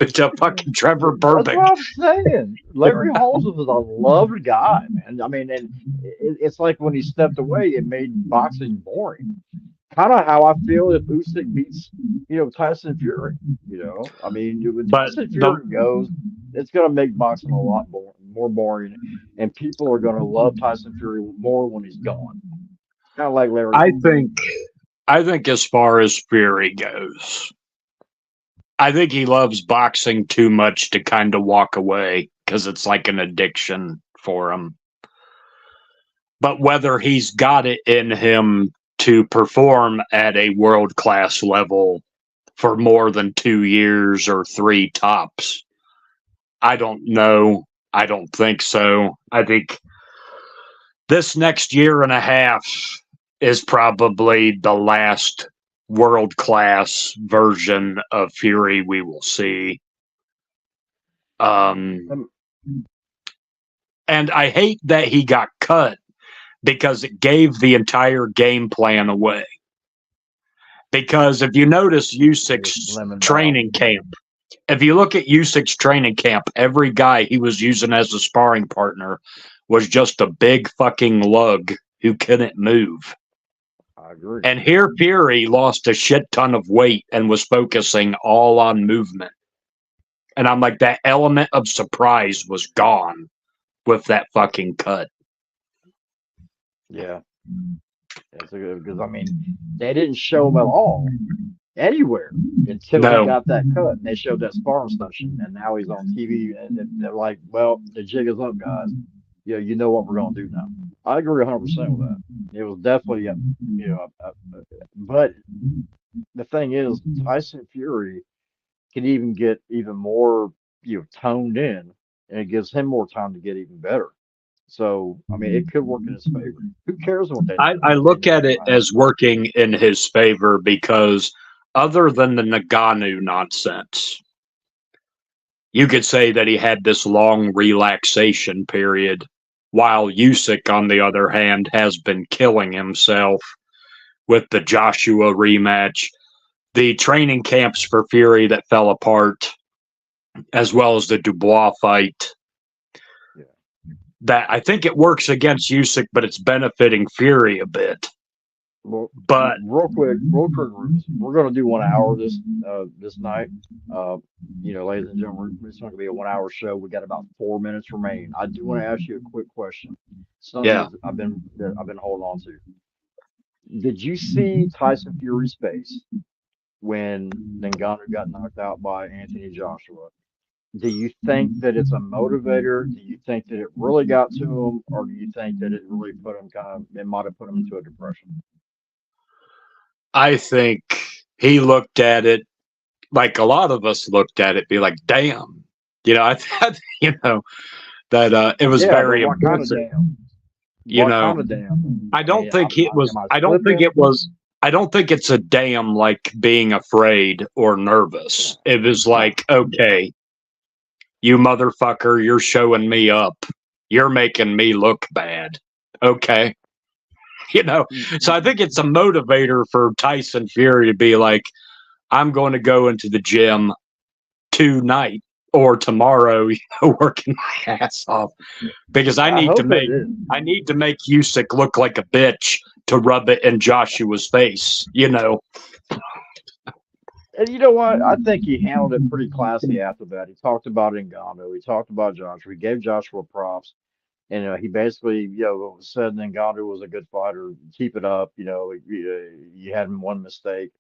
Speaker 2: kick to fucking Trevor
Speaker 1: That's
Speaker 2: Burbick.
Speaker 1: what I'm saying. Larry Holmes was a loved guy, man. I mean, and it's like when he stepped away, it made boxing boring. Kind of how I feel if Usyk beats, Tyson Fury. I mean, when
Speaker 2: But
Speaker 1: Tyson
Speaker 2: the
Speaker 1: Fury goes, it's going to make boxing a lot more boring, and people are going to love Tyson Fury more when he's gone. Kind of like Larry
Speaker 2: I
Speaker 1: Holmes.
Speaker 2: think I think as far as Fury goes, I think he loves boxing too much to kind of walk away because it's like an addiction for him. But whether he's got it in him to perform at a world class level for more than 2 years or three tops, I don't know. I don't think so. I think this next year and a half is probably the last world class version of Fury we will see. Um,
Speaker 1: Um,
Speaker 2: and I hate that he got cut because it gave the entire game plan away. Because if you notice
Speaker 1: they
Speaker 2: Usyk's
Speaker 1: slim him down.
Speaker 2: training camp, if you look at Usyk's training camp, every guy he was using as a sparring partner was just a big fucking lug who couldn't move.
Speaker 1: I agree.
Speaker 2: And here Fury lost a shit ton of weight and was focusing all on movement. And I'm like, that element of surprise was gone with that fucking cut.
Speaker 1: Yeah, that's a good because I mean they didn't show him at all anywhere until he
Speaker 2: No,
Speaker 1: got that cut. And they showed that sparring session, and now he's on TV, and they're like, "Well, the jig is up, guys. Yeah, you know what we're gonna do now." I agree 100% with that. It was definitely but the thing is, Tyson Fury can even get even more toned in, and it gives him more time to get even better. So I mean, it could work in his favor. Who cares what they do?
Speaker 2: I
Speaker 1: At the end
Speaker 2: look
Speaker 1: of
Speaker 2: at
Speaker 1: the
Speaker 2: it
Speaker 1: day,
Speaker 2: as working in his favor because other than the Nagano nonsense, you could say that he had this long relaxation period, while Usyk, on the other hand, has been killing himself with the Joshua rematch, the training camps for Fury that fell apart, as well as the Dubois fight.
Speaker 1: yeah.
Speaker 2: That I think it works against Usyk, but it's benefiting Fury a bit.
Speaker 1: Well,
Speaker 2: But
Speaker 1: real quick, Rufus, we're gonna do 1 hour this night. Uh, ladies and gentlemen, it's not gonna be a 1 hour show. We got about 4 minutes remaining. I do want to ask you a quick question. Something
Speaker 2: yeah,
Speaker 1: that I've been holding on to. Did you see Tyson Fury's face when Ngannou got knocked out by Anthony Joshua? Do you think that it's a motivator? Do you think that it really got to him, or do you think that it really put him it might have put him into a depression?
Speaker 2: I think he looked at it like a lot of us looked at it, be like, damn. I thought, that it was
Speaker 1: Yeah, but
Speaker 2: very
Speaker 1: what kind of
Speaker 2: impressive.
Speaker 1: damn?
Speaker 2: You
Speaker 1: What
Speaker 2: know,
Speaker 1: kind of damn?
Speaker 2: I
Speaker 1: I
Speaker 2: don't
Speaker 1: mean,
Speaker 2: think it was,
Speaker 1: am I
Speaker 2: I don't think it
Speaker 1: slipping?
Speaker 2: was, I don't think it's a damn like being afraid or nervous.
Speaker 1: No,
Speaker 2: It was
Speaker 1: no.
Speaker 2: like, okay, you motherfucker, you're showing me up. You're making me look bad. Okay. You know, so I think it's a motivator for Tyson Fury to be like, I'm going to go into the gym tonight or tomorrow, working my ass off because
Speaker 1: I hope it is.
Speaker 2: I need to make Usyk look like a bitch to rub it in Joshua's face.
Speaker 1: And you know what? I think he handled it pretty classy after that. He talked about Ngannou. He talked about Joshua. He gave Joshua props. And he basically, said Ngannou was a good fighter. Keep it up. You had one mistake.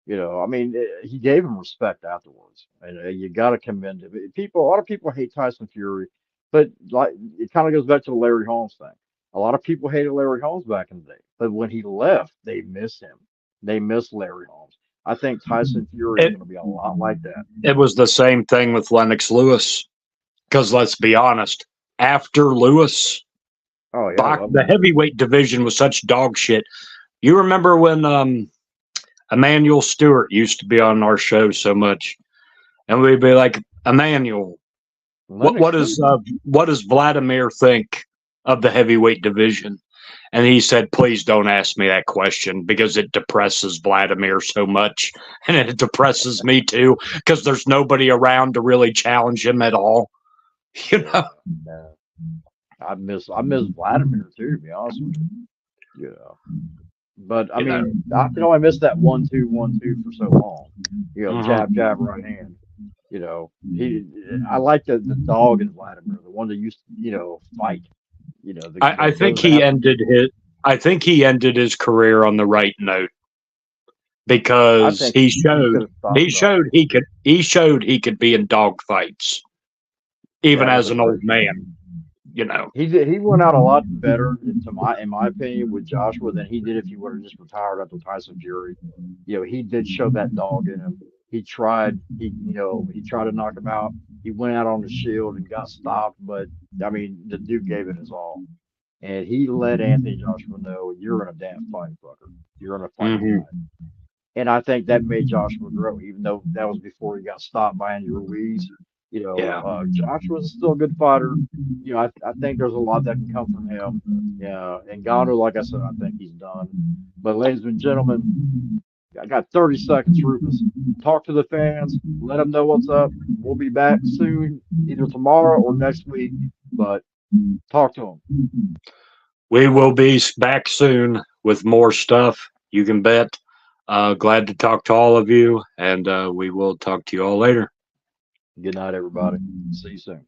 Speaker 1: I mean, he gave him respect afterwards, and you got to commend him. A lot of people hate Tyson Fury, but like it kind of goes back to the Larry Holmes thing. A lot of people hated Larry Holmes back in the day, but when he left, they miss him. They miss Larry Holmes. I think Tyson Fury is
Speaker 2: it
Speaker 1: going to be a lot like that.
Speaker 2: it was the same thing with Lennox Lewis because let's be honest, after Lewis,
Speaker 1: Oh yeah, I love
Speaker 2: the
Speaker 1: Lennox.
Speaker 2: heavyweight division was such dog shit. You remember when Emmanuel Stewart used to be on our show so much, and we'd be like, Emmanuel, what
Speaker 1: Lennox
Speaker 2: what does
Speaker 1: too.
Speaker 2: uh, what does Vladimir think of the heavyweight division? And he said, please don't ask me that question because it depresses Vladimir so much. And it depresses me too because there's nobody around to really challenge him at all. You
Speaker 1: Yeah,
Speaker 2: know,
Speaker 1: yeah. I miss Vladimir too, to be honest with you. But I
Speaker 2: you know.
Speaker 1: mean, I can only miss that 1-2-1-2 for so long. Jab,
Speaker 2: Mm-hmm.
Speaker 1: jab, right hand. I like the dog in Vladimir, the one that used to, fight.
Speaker 2: I
Speaker 1: That
Speaker 2: think
Speaker 1: goes
Speaker 2: he
Speaker 1: after
Speaker 2: ended
Speaker 1: people.
Speaker 2: his. I think he ended his career on the right note
Speaker 1: I
Speaker 2: because
Speaker 1: think he could have stopped early.
Speaker 2: he showed he could be in dog fights even
Speaker 1: That is
Speaker 2: as
Speaker 1: a
Speaker 2: an
Speaker 1: great
Speaker 2: old
Speaker 1: point.
Speaker 2: man. You know,
Speaker 1: He went out a lot better in my opinion with Joshua than he did if he would have just retired after Tyson Fury. He did show that dog in him. He tried to knock him out. He went out on the shield and got stopped, but I mean the dude gave it his all. And he let Anthony Joshua know you're in a damn fight, fucker. You're in a fight
Speaker 2: mm-hmm.
Speaker 1: tonight. And I think that made Joshua grow, even though that was before he got stopped by Andy Ruiz.
Speaker 2: Yeah.
Speaker 1: Joshua's still a good fighter. I think there's a lot that can come from him. Yeah, and Gonner, like I said, I think he's done. But ladies and gentlemen, I got 30 seconds, Rufus. Talk to the fans. Let them know what's up. We'll be back soon, either tomorrow or next week. But talk to them.
Speaker 2: We will be back soon with more stuff. You can bet. Glad to talk to all of you, and we will talk to you all later.
Speaker 1: Good night, everybody. See you soon.